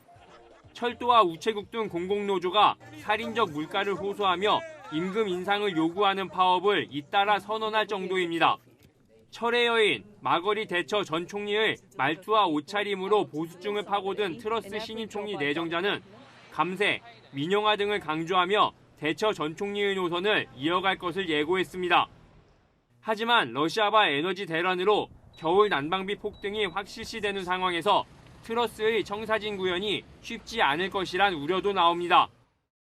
철도와 우체국 등 공공노조가 살인적 물가를 호소하며 임금 인상을 요구하는 파업을 잇따라 선언할 정도입니다. 철의 여인 마거릿 대처 전 총리의 말투와 옷차림으로 보수층을 파고든 트러스 신임 총리 내정자는 감세, 민영화 등을 강조하며 대처 전 총리의 노선을 이어갈 것을 예고했습니다. 하지만 러시아와 에너지 대란으로 겨울 난방비 폭등이 확실시되는 상황에서 트러스의 청사진 구현이 쉽지 않을 것이란 우려도 나옵니다.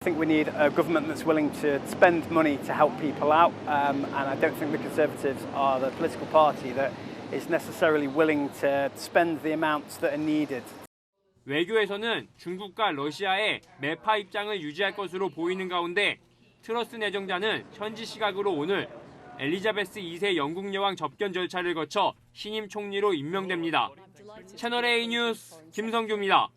I think we need a government that's willing to spend money to help people out, and I don't think the Conservatives are the political party that is necessarily willing to spend the amounts that are needed. 외교에서는 중국과 러시아의 매파 입장을 유지할 것으로 보이는 가운데 트러스 내정자는 현지 시각으로 오늘 엘리자베스 2세 영국 여왕 접견 절차를 거쳐 신임 총리로 임명됩니다. 채널A 뉴스 김성규입니다.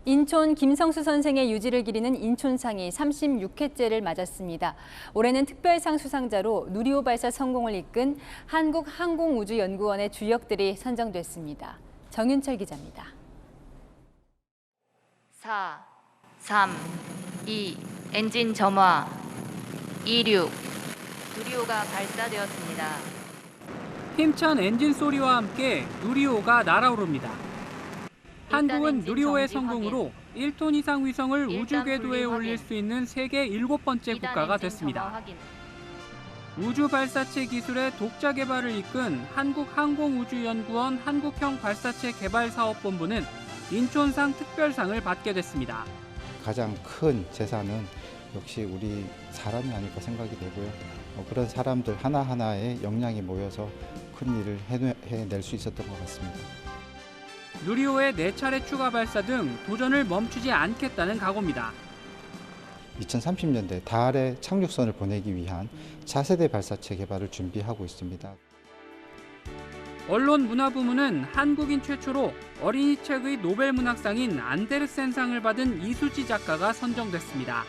인촌 김성수 선생의 유지를 기리는 인촌상이 36회째를 맞았습니다. 올해는 특별상 수상자로 누리호 발사 성공을 이끈 한국항공우주연구원의 주역들이 선정됐습니다. 정윤철 기자입니다. 4, 3, 2, 엔진 점화, 26, 누리호가 발사되었습니다. 힘찬 엔진 소리와 함께 누리호가 날아오릅니다. 한국은 누리호의 성공으로 1톤 이상 위성을 우주 궤도에 올릴 수 있는 세계 7번째 국가가 됐습니다. 우주 발사체 기술의 독자 개발을 이끈 한국항공우주연구원 한국형 발사체 개발사업본부는 인촌상 특별상을 받게 됐습니다. 가장 큰 재산은 역시 우리 사람이 아닐까 생각이 되고요. 그런 사람들 하나하나의 역량이 모여서 큰 일을 해낼 수 있었던 것 같습니다. 누리호의 4차례 추가 발사 등 도전을 멈추지 않겠다는 각오입니다. 2030년대 달에 착륙선을 보내기 위한 차세대 발사체 개발을 준비하고 있습니다. 언론문화부문은 한국인 최초로 어린이 책의 노벨문학상인 안데르센상을 받은 이수지 작가가 선정됐습니다.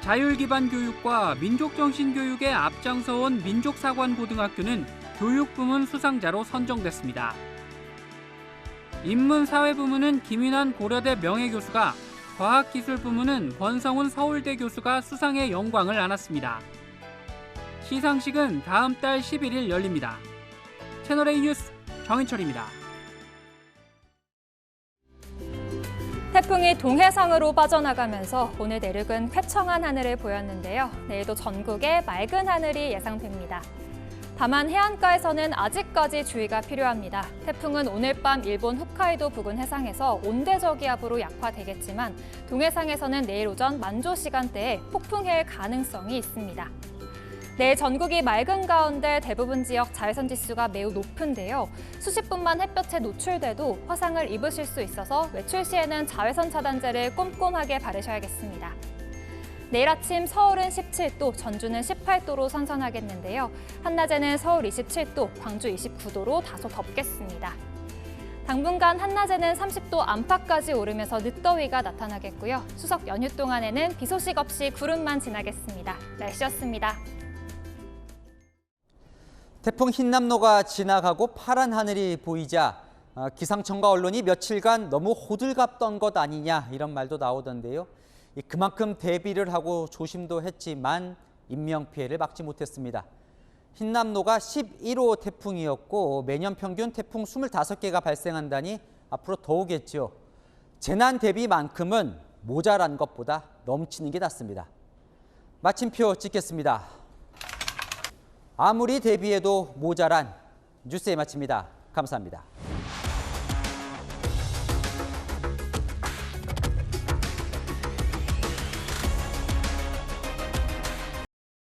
자율기반 교육과 민족정신 교육에 앞장서온 민족사관고등학교는 교육부문 수상자로 선정됐습니다. 인문사회부문은 김윤환 고려대 명예교수가, 과학기술부문은 권성훈 서울대 교수가 수상의 영광을 안았습니다. 시상식은 다음 달 11일 열립니다. 채널A 뉴스 정인철입니다. 태풍이 동해상으로 빠져나가면서 오늘 내륙은 쾌청한 하늘을 보였는데요. 내일도 전국에 맑은 하늘이 예상됩니다. 다만 해안가에서는 아직까지 주의가 필요합니다. 태풍은 오늘 밤 일본 홋카이도 부근 해상에서 온대저기압으로 약화되겠지만 동해상에서는 내일 오전 만조 시간대에 폭풍해일 가능성이 있습니다. 내일 전국이 맑은 가운데 대부분 지역 자외선 지수가 매우 높은데요. 수십 분만 햇볕에 노출돼도 화상을 입으실 수 있어서 외출 시에는 자외선 차단제를 꼼꼼하게 바르셔야겠습니다. 내일 아침 서울은 17도, 전주는 18도로 선선하겠는데요. 한낮에는 서울 27도, 광주 29도로 다소 덥겠습니다. 당분간 한낮에는 30도 안팎까지 오르면서 늦더위가 나타나겠고요. 추석 연휴 동안에는 비 소식 없이 구름만 지나겠습니다. 날씨였습니다. 태풍 흰남노가 지나가고 파란 하늘이 보이자 기상청과 언론이 며칠간 너무 호들갑 떤 것 아니냐 이런 말도 나오던데요. 그만큼 대비를 하고 조심도 했지만 인명피해를 막지 못했습니다. 흰남노가 11호 태풍이었고 매년 평균 태풍 25개가 발생한다니 앞으로 더우겠죠. 재난 대비만큼은 모자란 것보다 넘치는 게 낫습니다. 마침표 찍겠습니다. 아무리 대비해도 모자란 뉴스에 마칩니다. 감사합니다.